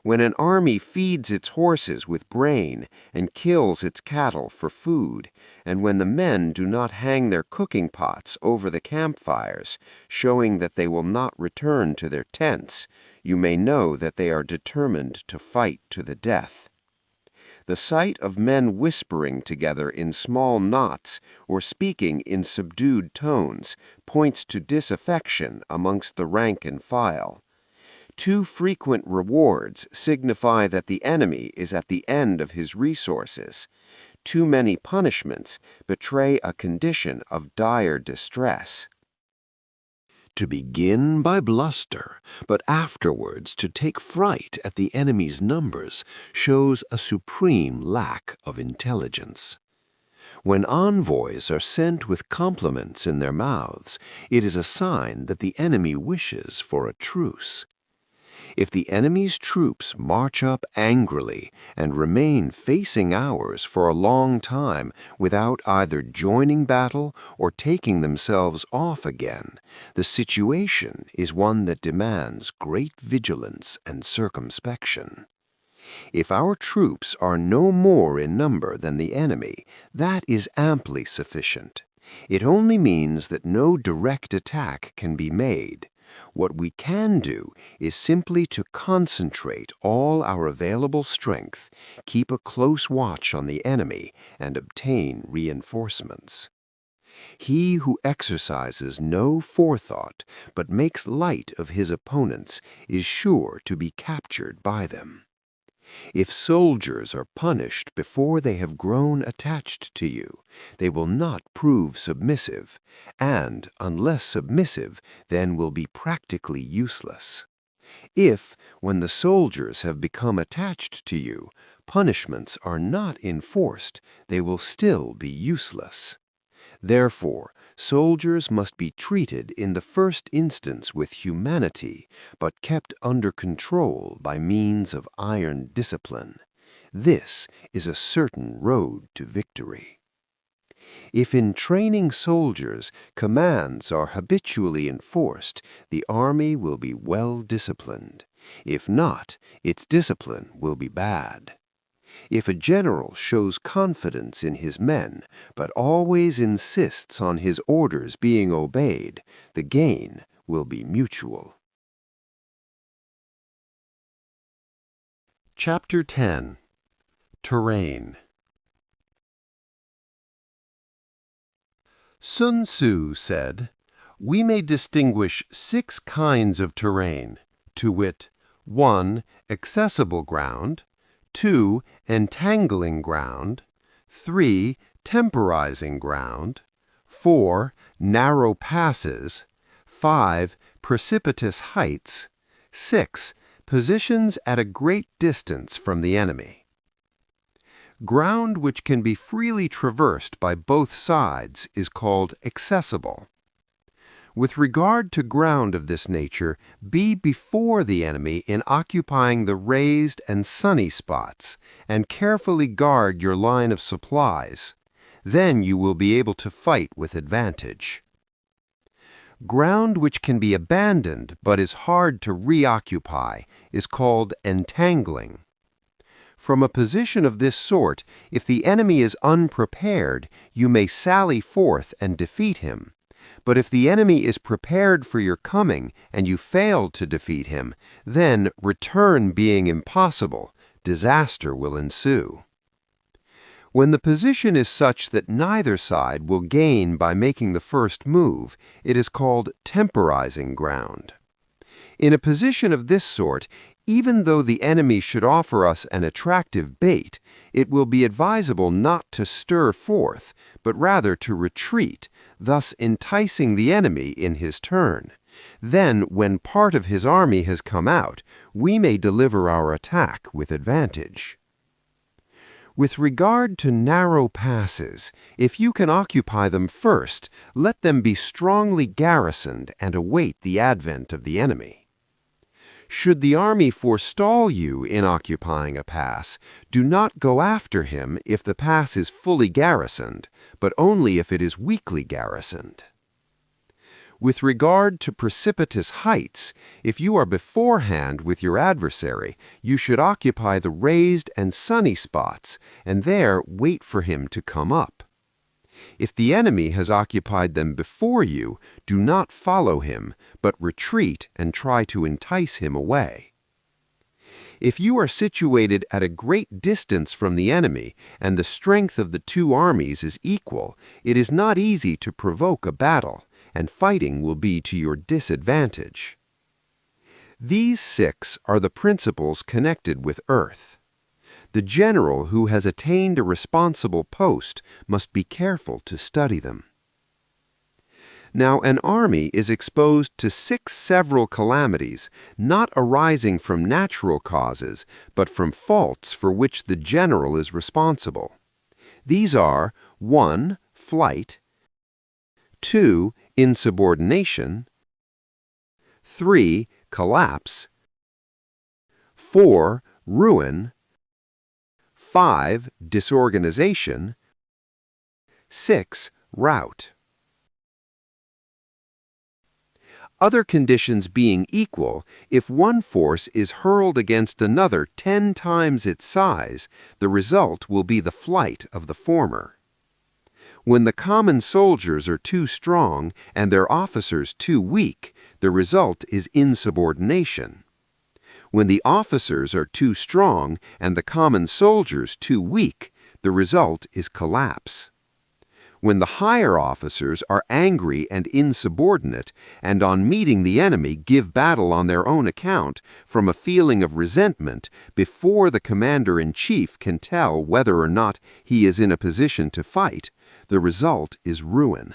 When an army feeds its horses with grain and kills its cattle for food, and when the men do not hang their cooking pots over the campfires, showing that they will not return to their tents, you may know that they are determined to fight to the death. The sight of men whispering together in small knots or speaking in subdued tones points to disaffection amongst the rank and file. Too frequent rewards signify that the enemy is at the end of his resources. Too many punishments betray a condition of dire distress. To begin by bluster, but afterwards to take fright at the enemy's numbers, shows a supreme lack of intelligence. When envoys are sent with compliments in their mouths, it is a sign that the enemy wishes for a truce. If the enemy's troops march up angrily and remain facing ours for a long time without either joining battle or taking themselves off again, the situation is one that demands great vigilance and circumspection. If our troops are no more in number than the enemy, that is amply sufficient. It only means that no direct attack can be made. What we can do is simply to concentrate all our available strength, keep a close watch on the enemy, and obtain reinforcements. He who exercises no forethought but makes light of his opponents is sure to be captured by them. If soldiers are punished before they have grown attached to you, they will not prove submissive, and, unless submissive, then will be practically useless. If, when the soldiers have become attached to you, punishments are not enforced, they will still be useless. Therefore, soldiers must be treated in the first instance with humanity, but kept under control by means of iron discipline. This is a certain road to victory. If in training soldiers commands are habitually enforced, the army will be well disciplined. If not, its discipline will be bad. If a general shows confidence in his men, but always insists on his orders being obeyed, the gain will be mutual. Chapter 10. Terrain. Sun Tzu said, "We may distinguish 6 kinds of terrain, to wit, 1. Accessible ground, 2. Entangling ground, 3. Temporizing ground, 4. Narrow passes, 5. Precipitous heights, 6. Positions at a great distance from the enemy." Ground which can be freely traversed by both sides is called accessible. With regard to ground of this nature, be before the enemy in occupying the raised and sunny spots, and carefully guard your line of supplies. Then you will be able to fight with advantage. Ground which can be abandoned but is hard to reoccupy is called entangling. From a position of this sort, if the enemy is unprepared, you may sally forth and defeat him. But if the enemy is prepared for your coming and you fail to defeat him, then, return being impossible, disaster will ensue. When the position is such that neither side will gain by making the first move, it is called temporizing ground. In a position of this sort, even though the enemy should offer us an attractive bait, it will be advisable not to stir forth, but rather to retreat, thus enticing the enemy in his turn. Then, when part of his army has come out, we may deliver our attack with advantage. With regard to narrow passes, if you can occupy them first, let them be strongly garrisoned and await the advent of the enemy. Should the army forestall you in occupying a pass, do not go after him if the pass is fully garrisoned, but only if it is weakly garrisoned. With regard to precipitous heights, if you are beforehand with your adversary, you should occupy the raised and sunny spots, and there wait for him to come up. If the enemy has occupied them before you, do not follow him, but retreat and try to entice him away. If you are situated at a great distance from the enemy, and the strength of the two armies is equal, it is not easy to provoke a battle, and fighting will be to your disadvantage. These 6 are the principles connected with earth. The general who has attained a responsible post must be careful to study them. Now, an army is exposed to 6 several calamities, not arising from natural causes, but from faults for which the general is responsible. These are 1. Flight, 2. Insubordination, 3. Collapse, 4. Ruin, 5. Disorganization, 6. Rout. Other conditions being equal, if one force is hurled against another 10 times its size, the result will be the flight of the former. When the common soldiers are too strong and their officers too weak, the result is insubordination. When the officers are too strong and the common soldiers too weak, the result is collapse. when the higher officers are angry and insubordinate, and on meeting the enemy give battle on their own account from a feeling of resentment before the commander-in-chief can tell whether or not he is in a position to fight, the result is ruin.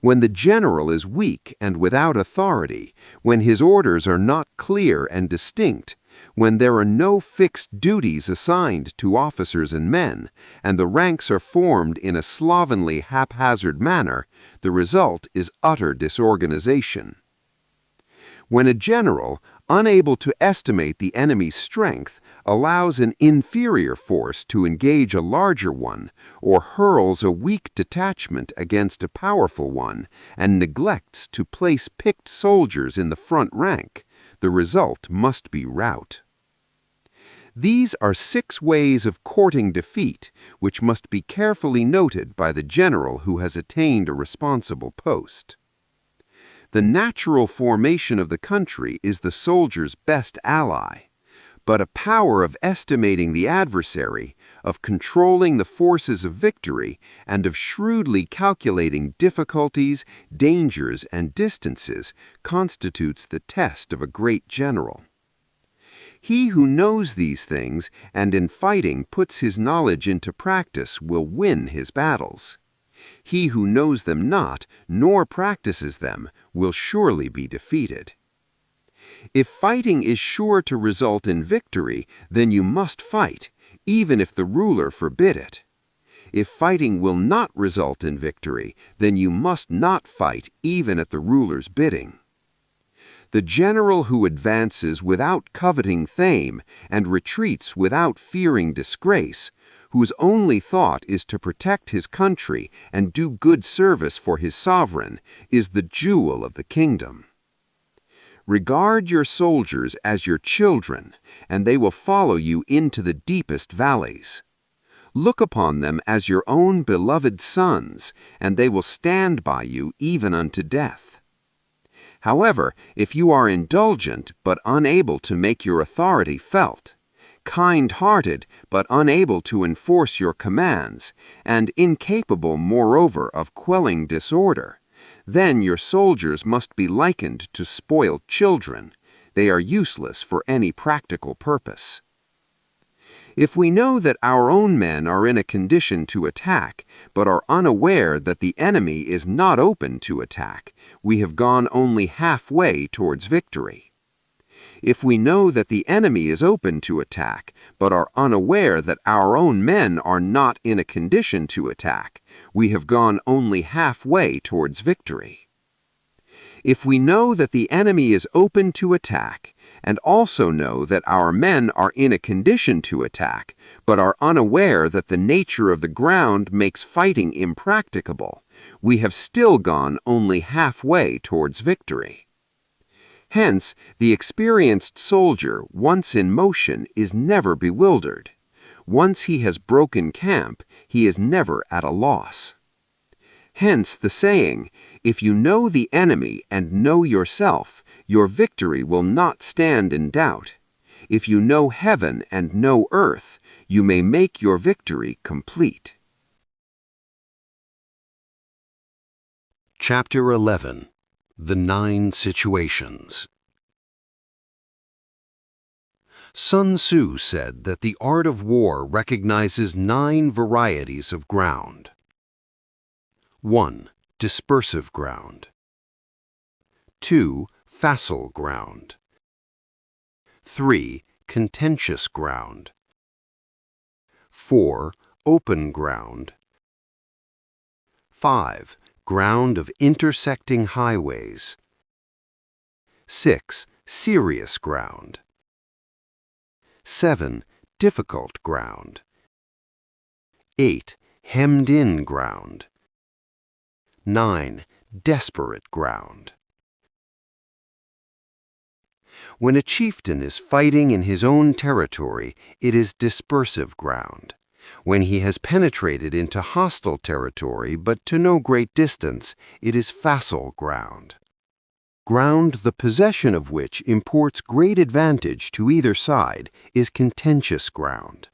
When the general is weak and without authority, when his orders are not clear and distinct, when there are no fixed duties assigned to officers and men, and the ranks are formed in a slovenly, haphazard manner, the result is utter disorganization. When a general, unable to estimate the enemy's strength, allows an inferior force to engage a larger one, or hurls a weak detachment against a powerful one, and neglects to place picked soldiers in the front rank, the result must be rout. These are 6 ways of courting defeat, which must be carefully noted by the general who has attained a responsible post. The natural formation of the country is the soldier's best ally, but a power of estimating the adversary, of controlling the forces of victory, and of shrewdly calculating difficulties, dangers, and distances constitutes the test of a great general. He who knows these things and in fighting puts his knowledge into practice will win his battles. He who knows them not, nor practices them, will surely be defeated. If fighting is sure to result in victory, then you must fight, even if the ruler forbid it. If fighting will not result in victory, then you must not fight, even at the ruler's bidding. The general who advances without coveting fame and retreats without fearing disgrace, whose only thought is to protect his country and do good service for his sovereign, is the jewel of the kingdom. Regard your soldiers as your children, and they will follow you into the deepest valleys. Look upon them as your own beloved sons, and they will stand by you even unto death. However, if you are indulgent but unable to make your authority felt, kind-hearted but unable to enforce your commands, and incapable, moreover, of quelling disorder, then your soldiers must be likened to spoiled children. They are useless for any practical purpose. If we know that our own men are in a condition to attack, but are unaware that the enemy is not open to attack, we have gone only halfway towards victory. If we know that the enemy is open to attack, but are unaware that our own men are not in a condition to attack, we have gone only halfway towards victory. If we know that the enemy is open to attack, and also know that our men are in a condition to attack, but are unaware that the nature of the ground makes fighting impracticable, we have still gone only halfway towards victory. Hence, the experienced soldier, once in motion, is never bewildered. Once he has broken camp, he is never at a loss. Hence the saying, if you know the enemy and know yourself, your victory will not stand in doubt. If you know heaven and know earth, you may make your victory complete. Chapter 11. The 9 Situations. Sun Tzu said that the art of war recognizes 9 varieties of ground. 1. Dispersive ground. 2. Facile ground. 3. Contentious ground. 4. Open ground. 5. Ground of intersecting highways. 6. Serious ground. 7. Difficult ground. 8. Hemmed-in ground. 9. Desperate ground. When a chieftain is fighting in his own territory, it is dispersive ground. When he has penetrated into hostile territory, but to no great distance, it is facile ground. Ground the possession of which imports great advantage to either side is contentious ground.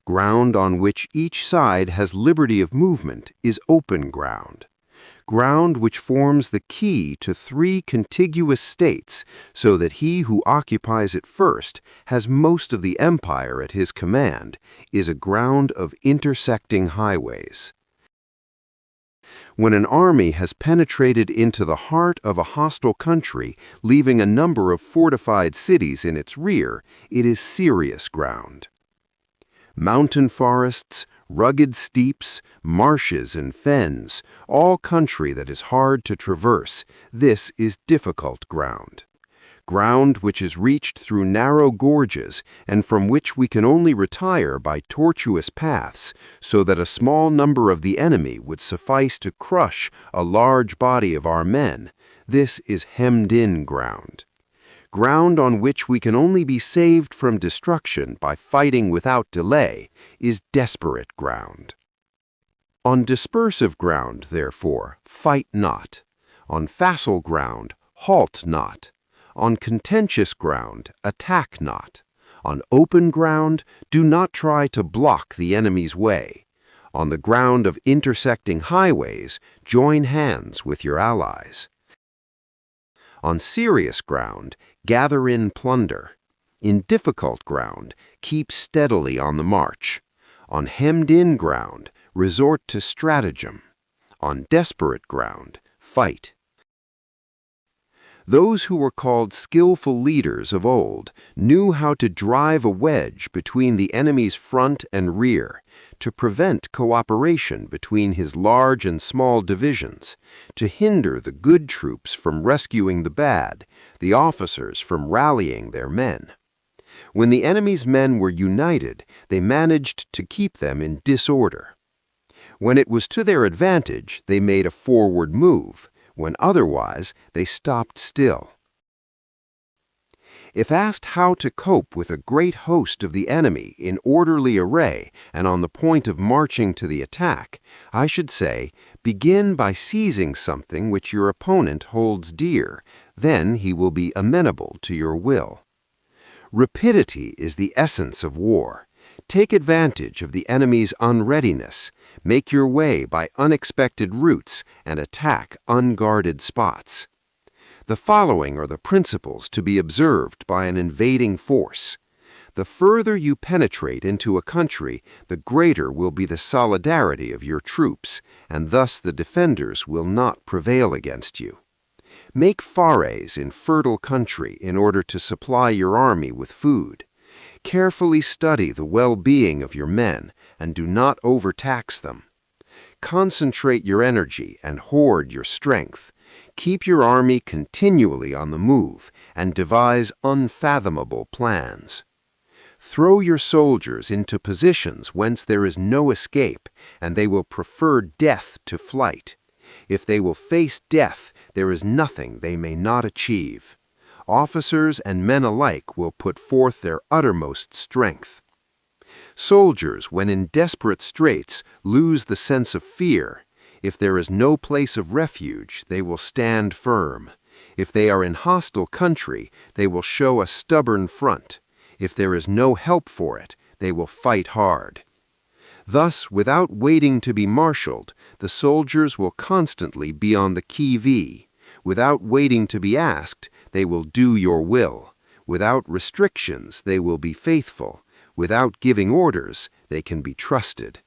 Ground on which each side has liberty of movement is open ground. Ground which forms the key to 3 contiguous states, so that he who occupies it first has most of the empire at his command, is a ground of intersecting highways. When an army has penetrated into the heart of a hostile country, leaving a number of fortified cities in its rear, it is serious ground. Mountain forests, rugged steeps, marshes and fens, all country that is hard to traverse, this is difficult ground. Ground which is reached through narrow gorges and from which we can only retire by tortuous paths, so that a small number of the enemy would suffice to crush a large body of our men, this is hemmed-in ground. Ground on which we can only be saved from destruction by fighting without delay is desperate ground. On dispersive ground, therefore, fight not. On facile ground, halt not. On contentious ground, attack not. On open ground, do not try to block the enemy's way. On the ground of intersecting highways, join hands with your allies. On serious ground, gather in plunder. In difficult ground, keep steadily on the march. On hemmed-in ground, resort to stratagem. On desperate ground, fight. Those who were called skillful leaders of old knew how to drive a wedge between the enemy's front and rear, to prevent cooperation between his large and small divisions, to hinder the good troops from rescuing the bad, the officers from rallying their men. When the enemy's men were united, they managed to keep them in disorder. When it was to their advantage, they made a forward move. When otherwise, they stopped still. If asked how to cope with a great host of the enemy in orderly array and on the point of marching to the attack, I should say, begin by seizing something which your opponent holds dear, then he will be amenable to your will. Rapidity is the essence of war. Take advantage of the enemy's unreadiness, make your way by unexpected routes, and attack unguarded spots. The following are the principles to be observed by an invading force. The further you penetrate into a country, the greater will be the solidarity of your troops, and thus the defenders will not prevail against you. Make forays in fertile country in order to supply your army with food. Carefully study the well-being of your men, and do not overtax them. Concentrate your energy and hoard your strength. Keep your army continually on the move, and devise unfathomable plans. Throw your soldiers into positions whence there is no escape, and they will prefer death to flight. If they will face death, there is nothing they may not achieve. Officers and men alike will put forth their uttermost strength. Soldiers, when in desperate straits, lose the sense of fear. If there is no place of refuge, they will stand firm. If they are in hostile country, they will show a stubborn front. If there is no help for it, they will fight hard. Thus, without waiting to be marshaled, the soldiers will constantly be on the qui-vive. Without waiting to be asked, they will do your will. Without restrictions, they will be faithful. Without giving orders, they can be trusted.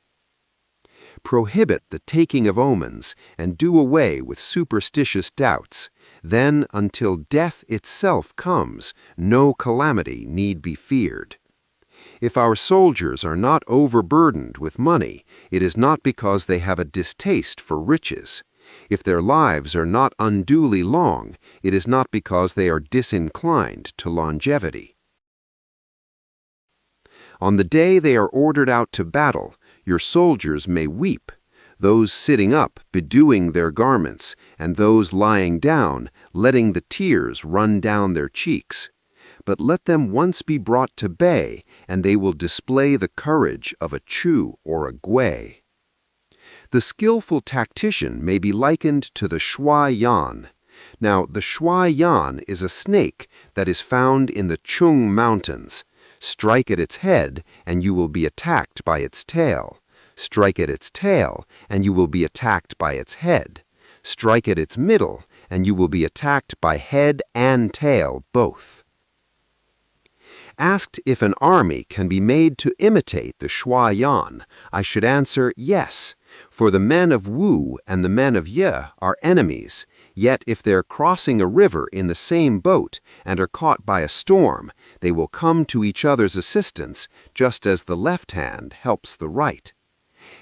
Prohibit the taking of omens, and do away with superstitious doubts. Then, until death itself comes, no calamity need be feared. If our soldiers are not overburdened with money, it is not because they have a distaste for riches. If their lives are not unduly long, it is not because they are disinclined to longevity. On the day they are ordered out to battle, your soldiers may weep, those sitting up bedewing their garments, and those lying down, letting the tears run down their cheeks. But let them once be brought to bay, and they will display the courage of a Chu or a Gui. The skillful tactician may be likened to the shui yan. Now, the shui yan is a snake that is found in the Chung Mountains. Strike at its head, and you will be attacked by its tail. Strike at its tail, and you will be attacked by its head. Strike at its middle, and you will be attacked by head and tail both. Asked if an army can be made to imitate the Shui Yan, I should answer yes, for the men of Wu and the men of Ye are enemies, yet if they're crossing a river in the same boat and are caught by a storm, they will come to each other's assistance, just as the left hand helps the right.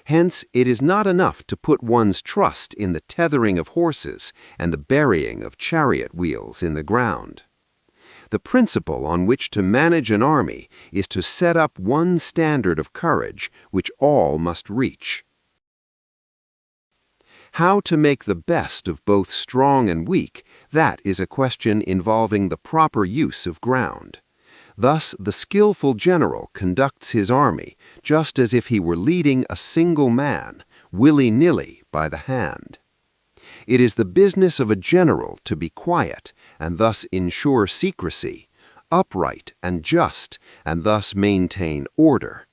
Hence, it is not enough to put one's trust in the tethering of horses and the burying of chariot wheels in the ground. The principle on which to manage an army is to set up one standard of courage which all must reach. How to make the best of both strong and weak, that is a question involving the proper use of ground. Thus, the skillful general conducts his army just as if he were leading a single man, willy-nilly by the hand. It is the business of a general to be quiet and thus ensure secrecy, upright and just and thus maintain order.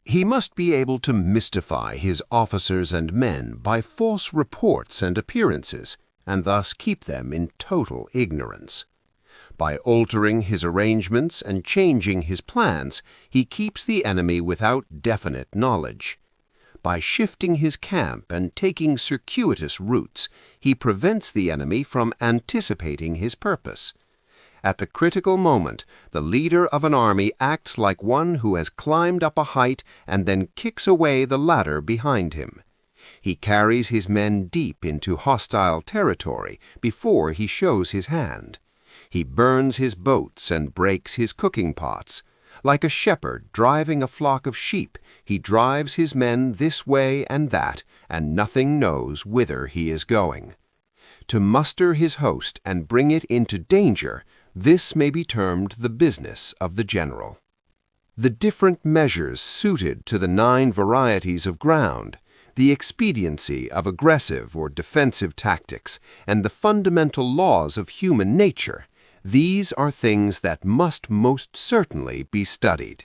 He must be able to mystify his officers and men by false reports and appearances, and thus keep them in total ignorance. By altering his arrangements and changing his plans, he keeps the enemy without definite knowledge. By shifting his camp and taking circuitous routes, he prevents the enemy from anticipating his purpose. At the critical moment, the leader of an army acts like one who has climbed up a height and then kicks away the ladder behind him. He carries his men deep into hostile territory before he shows his hand. He burns his boats and breaks his cooking pots. Like a shepherd driving a flock of sheep, he drives his men this way and that, and nothing knows whither he is going. To muster his host and bring it into danger, this may be termed the business of the general. The different measures suited to the 9 varieties of ground, the expediency of aggressive or defensive tactics, and the fundamental laws of human nature, these are things that must most certainly be studied.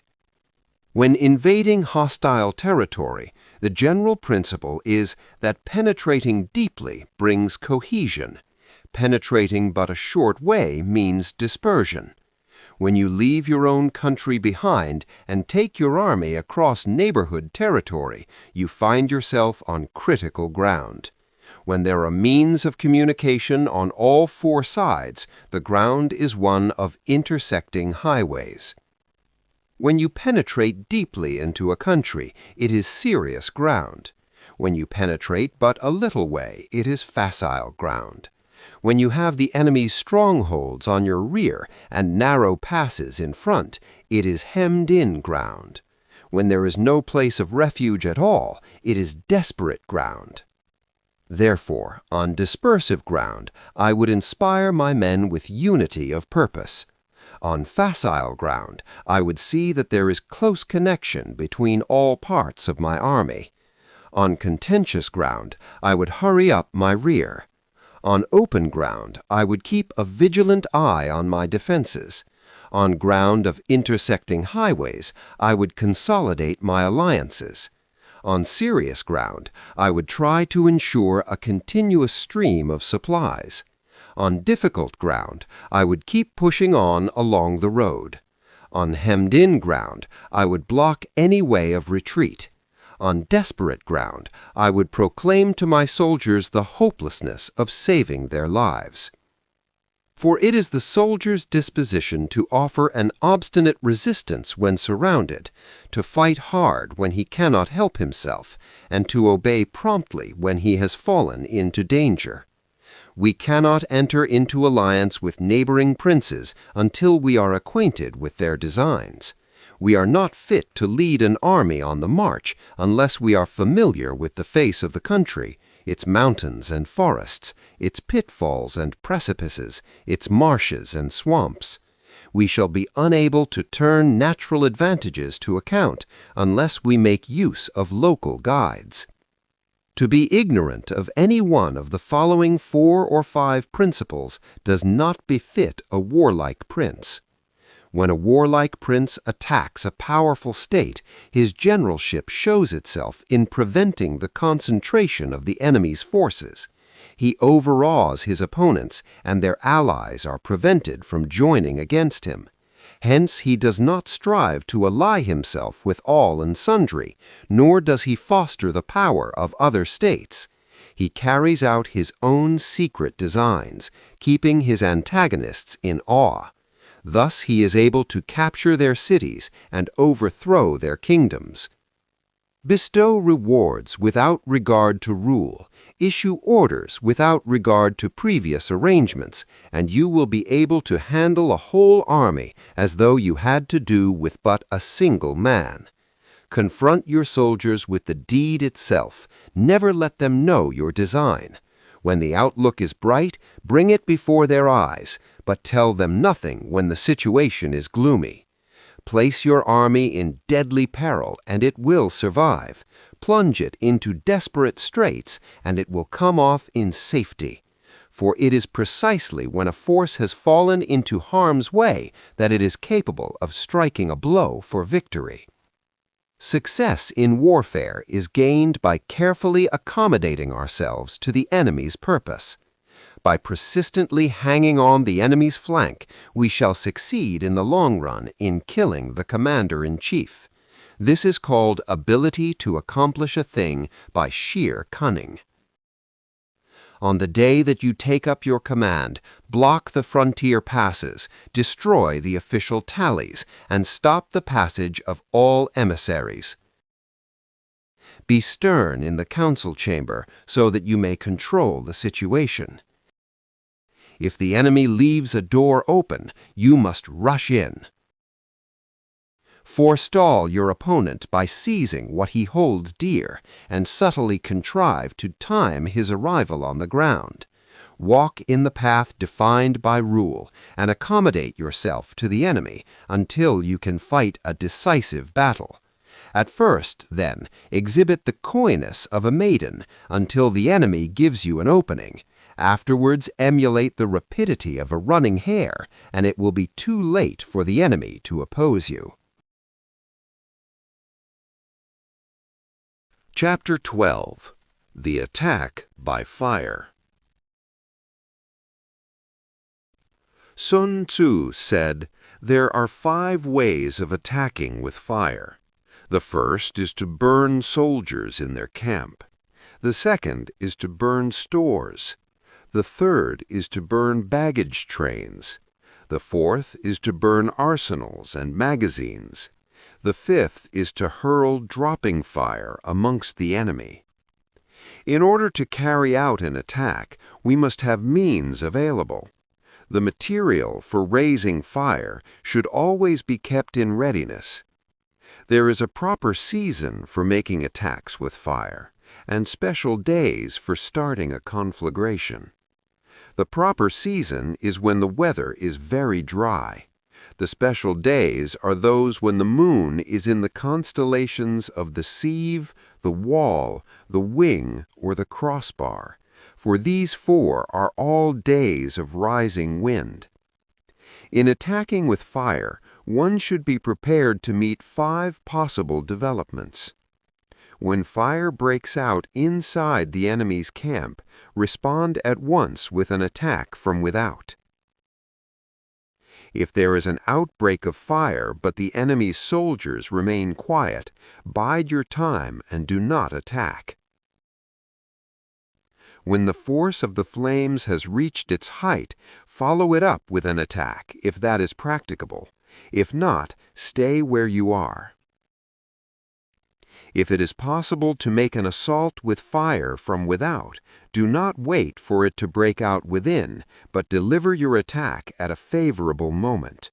When invading hostile territory, the general principle is that penetrating deeply brings cohesion. Penetrating but a short way means dispersion. When you leave your own country behind and take your army across neighborhood territory, you find yourself on critical ground. When there are means of communication on all 4 sides, the ground is one of intersecting highways. When you penetrate deeply into a country, it is serious ground. When you penetrate but a little way, it is facile ground. When you have the enemy's strongholds on your rear and narrow passes in front, it is hemmed-in ground. When there is no place of refuge at all, it is desperate ground. Therefore, on dispersive ground, I would inspire my men with unity of purpose. On facile ground, I would see that there is close connection between all parts of my army. On contentious ground, I would hurry up my rear. On open ground, I would keep a vigilant eye on my defenses. On ground of intersecting highways, I would consolidate my alliances. On serious ground, I would try to ensure a continuous stream of supplies. On difficult ground, I would keep pushing on along the road. On hemmed-in ground, I would block any way of retreat. On desperate ground, I would proclaim to my soldiers the hopelessness of saving their lives. For it is the soldier's disposition to offer an obstinate resistance when surrounded, to fight hard when he cannot help himself, and to obey promptly when he has fallen into danger. We cannot enter into alliance with neighboring princes until we are acquainted with their designs. We are not fit to lead an army on the march unless we are familiar with the face of the country, its mountains and forests, its pitfalls and precipices, its marshes and swamps. We shall be unable to turn natural advantages to account unless we make use of local guides. To be ignorant of any one of the following 4 or 5 principles does not befit a warlike prince. When a warlike prince attacks a powerful state, his generalship shows itself in preventing the concentration of the enemy's forces. He overawes his opponents, and their allies are prevented from joining against him. Hence he does not strive to ally himself with all and sundry, nor does he foster the power of other states. He carries out his own secret designs, keeping his antagonists in awe. Thus he is able to capture their cities and overthrow their kingdoms. Bestow rewards without regard to rule. Issue orders without regard to previous arrangements, and you will be able to handle a whole army as though you had to do with but a single man. Confront your soldiers with the deed itself. Never let them know your design. When the outlook is bright, bring it before their eyes, but tell them nothing when the situation is gloomy. Place your army in deadly peril, and it will survive. Plunge it into desperate straits, and it will come off in safety. For it is precisely when a force has fallen into harm's way that it is capable of striking a blow for victory. Success in warfare is gained by carefully accommodating ourselves to the enemy's purpose. By persistently hanging on the enemy's flank, we shall succeed in the long run in killing the commander-in-chief. This is called ability to accomplish a thing by sheer cunning. On the day that you take up your command, block the frontier passes, destroy the official tallies, and stop the passage of all emissaries. Be stern in the council chamber so that you may control the situation. If the enemy leaves a door open, you must rush in. Forestall your opponent by seizing what he holds dear, and subtly contrive to time his arrival on the ground. Walk in the path defined by rule, and accommodate yourself to the enemy until you can fight a decisive battle. At first, then, exhibit the coyness of a maiden until the enemy gives you an opening. Afterwards, emulate the rapidity of a running hare, and it will be too late for the enemy to oppose you. Chapter 12. The Attack by Fire. Sun Tzu said, "There are 5 ways of attacking with fire. The first is to burn soldiers in their camp. The second is to burn stores. The third is to burn baggage trains. The fourth is to burn arsenals and magazines. The fifth is to hurl dropping fire amongst the enemy." In order to carry out an attack, we must have means available. The material for raising fire should always be kept in readiness. There is a proper season for making attacks with fire, and special days for starting a conflagration. The proper season is when the weather is very dry. The special days are those when the moon is in the constellations of the sieve, the wall, the wing, or the crossbar, for these 4 are all days of rising wind. In attacking with fire, one should be prepared to meet 5 possible developments. When fire breaks out inside the enemy's camp, respond at once with an attack from without. If there is an outbreak of fire but the enemy's soldiers remain quiet, bide your time and do not attack. When the force of the flames has reached its height, follow it up with an attack, if that is practicable. If not, stay where you are. If it is possible to make an assault with fire from without, do not wait for it to break out within, but deliver your attack at a favorable moment.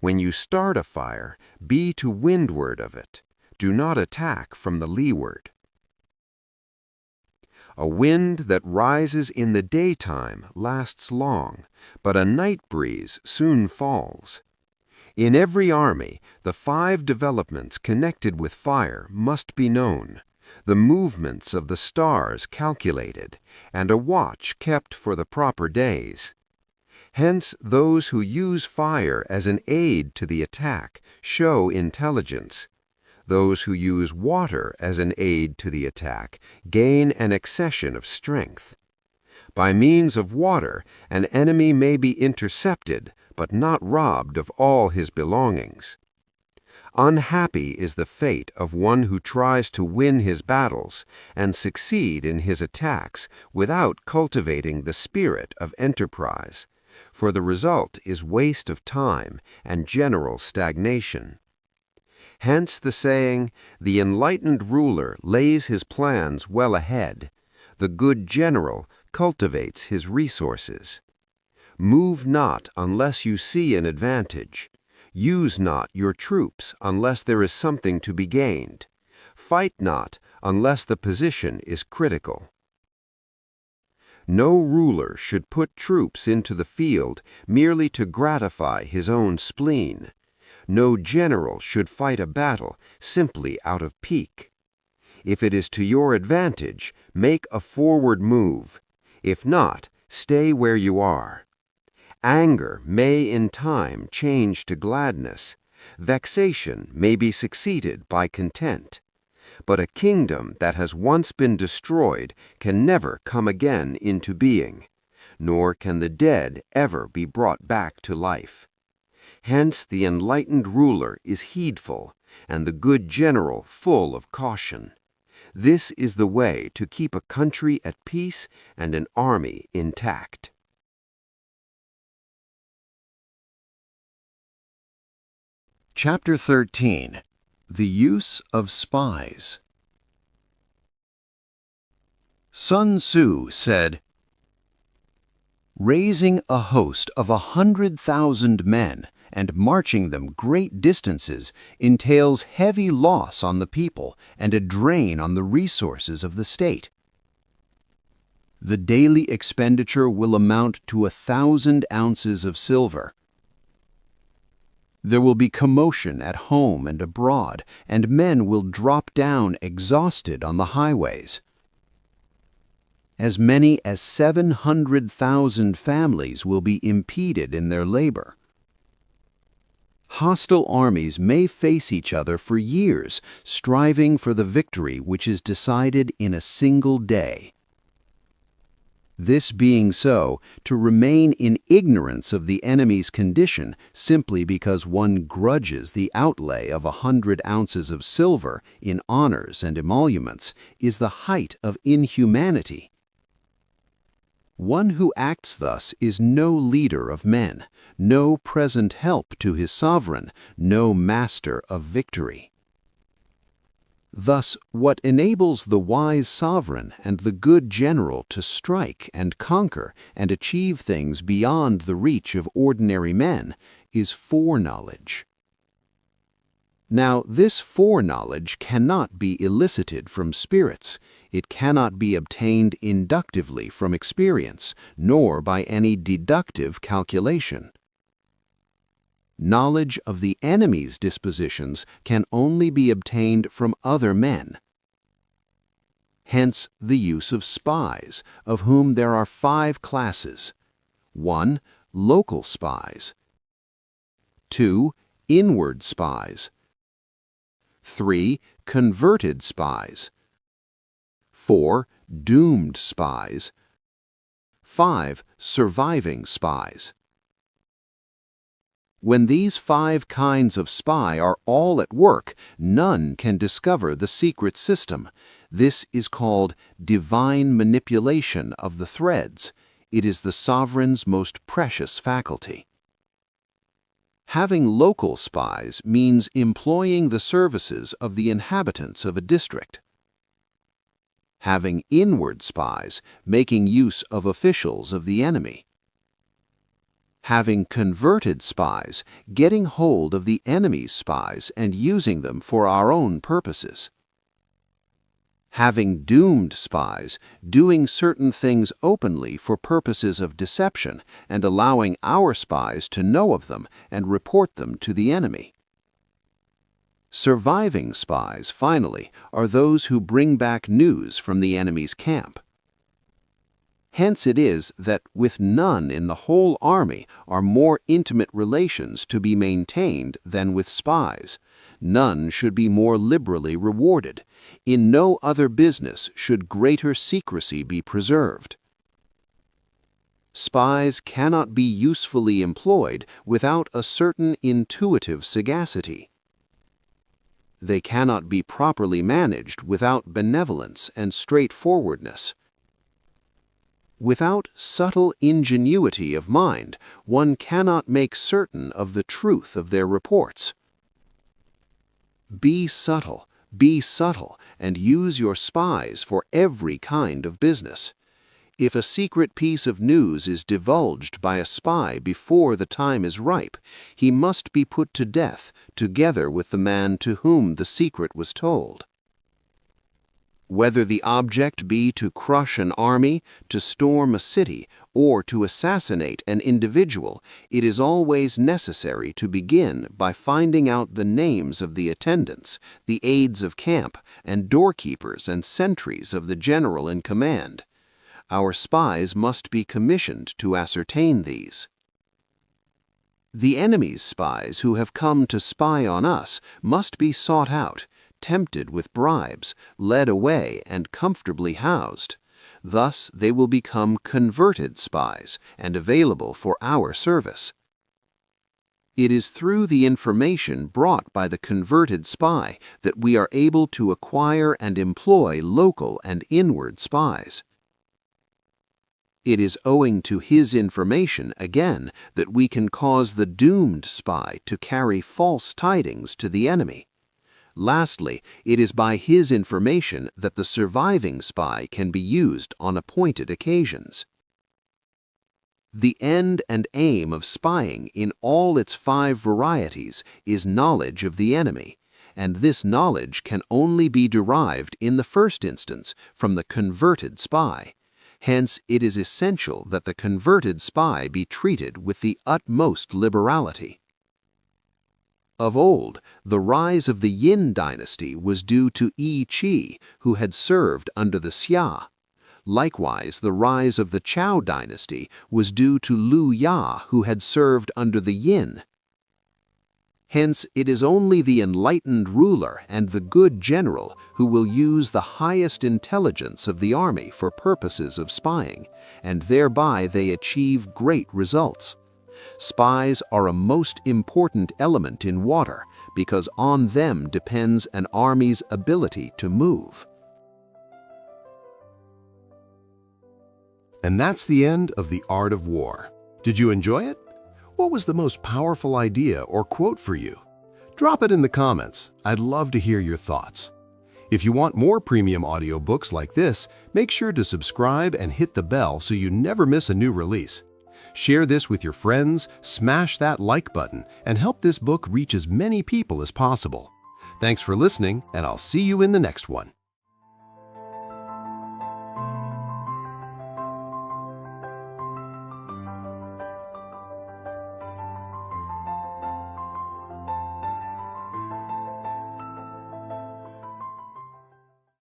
When you start a fire, be to windward of it. Do not attack from the leeward. A wind that rises in the daytime lasts long, but a night breeze soon falls. In every army, the 5 developments connected with fire must be known. the movements of the stars calculated, and a watch kept for the proper days. Hence, those who use fire as an aid to the attack show intelligence. Those who use water as an aid to the attack gain an accession of strength. By means of water, an enemy may be intercepted, but not robbed of all his belongings. Unhappy is the fate of one who tries to win his battles and succeed in his attacks without cultivating the spirit of enterprise, for the result is waste of time and general stagnation. Hence the saying, "The enlightened ruler lays his plans well ahead. The good general cultivates his resources. Move not unless you see an advantage. Use not your troops unless there is something to be gained. Fight not unless the position is critical." No ruler should put troops into the field merely to gratify his own spleen. No general should fight a battle simply out of pique. If it is to your advantage, make a forward move. If not, stay where you are. Anger may in time change to gladness. Vexation may be succeeded by content. But a kingdom that has once been destroyed can never come again into being, nor can the dead ever be brought back to life. Hence the enlightened ruler is heedful, and the good general full of caution. This is the way to keep a country at peace and an army intact. Chapter 13. The Use of Spies. Sun Tzu said, "Raising a host of 100,000 men and marching them great distances entails heavy loss on the people and a drain on the resources of the state. The daily expenditure will amount to 1,000 ounces of silver. There will be commotion at home and abroad, and men will drop down exhausted on the highways. As many as 700,000 families will be impeded in their labor. Hostile armies may face each other for years, striving for the victory which is decided in a single day. This being so, to remain in ignorance of the enemy's condition simply because one grudges the outlay of 100 ounces of silver in honors and emoluments is the height of inhumanity. One who acts thus is no leader of men, no present help to his sovereign, no master of victory. Thus, what enables the wise sovereign and the good general to strike and conquer and achieve things beyond the reach of ordinary men is foreknowledge. Now, this foreknowledge cannot be elicited from spirits. It cannot be obtained inductively from experience, nor by any deductive calculation. Knowledge of the enemy's dispositions can only be obtained from other men. Hence the use of spies, of whom there are 5 classes. 1. Local spies. 2. Inward spies. 3. Converted spies. 4. Doomed spies. 5. Surviving spies. When these 5 kinds of spy are all at work, none can discover the secret system. This is called divine manipulation of the threads. It is the sovereign's most precious faculty. Having local spies means employing the services of the inhabitants of a district. Having inward spies, making use of officials of the enemy. Having converted spies, getting hold of the enemy's spies and using them for our own purposes. Having doomed spies, doing certain things openly for purposes of deception and allowing our spies to know of them and report them to the enemy. Surviving spies, finally, are those who bring back news from the enemy's camp. Hence it is that with none in the whole army are more intimate relations to be maintained than with spies. None should be more liberally rewarded. In no other business should greater secrecy be preserved. Spies cannot be usefully employed without a certain intuitive sagacity. They cannot be properly managed without benevolence and straightforwardness. Without subtle ingenuity of mind, one cannot make certain of the truth of their reports. Be subtle, and use your spies for every kind of business. If a secret piece of news is divulged by a spy before the time is ripe, he must be put to death together with the man to whom the secret was told. Whether the object be to crush an army, to storm a city, or to assassinate an individual, it is always necessary to begin by finding out the names of the attendants, the aides of camp, and doorkeepers and sentries of the general in command. Our spies must be commissioned to ascertain these. The enemy's spies who have come to spy on us must be sought out, tempted with bribes, led away, and comfortably housed. Thus they will become converted spies and available for our service. It is through the information brought by the converted spy that we are able to acquire and employ local and inward spies. It is owing to his information, again, that we can cause the doomed spy to carry false tidings to the enemy. Lastly, it is by his information that the surviving spy can be used on appointed occasions. The end and aim of spying in all its 5 varieties is knowledge of the enemy, and this knowledge can only be derived in the first instance from the converted spy. Hence, it is essential that the converted spy be treated with the utmost liberality. Of old, the rise of the Yin dynasty was due to XIII, who had served under the Xia. Likewise, the rise of the Chou dynasty was due to Liu Ya, who had served under the Yin. Hence, it is only the enlightened ruler and the good general who will use the highest intelligence of the army for purposes of spying, and thereby they achieve great results. Spies are a most important element in water because on them depends an army's ability to move. And that's the end of The Art of War. Did you enjoy it? What was the most powerful idea or quote for you? Drop it in the comments. I'd love to hear your thoughts. If you want more premium audiobooks like this, make sure to subscribe and hit the bell so you never miss a new release. Share this with your friends, smash that like button, and help this book reach as many people as possible. Thanks for listening, and I'll see you in the next one.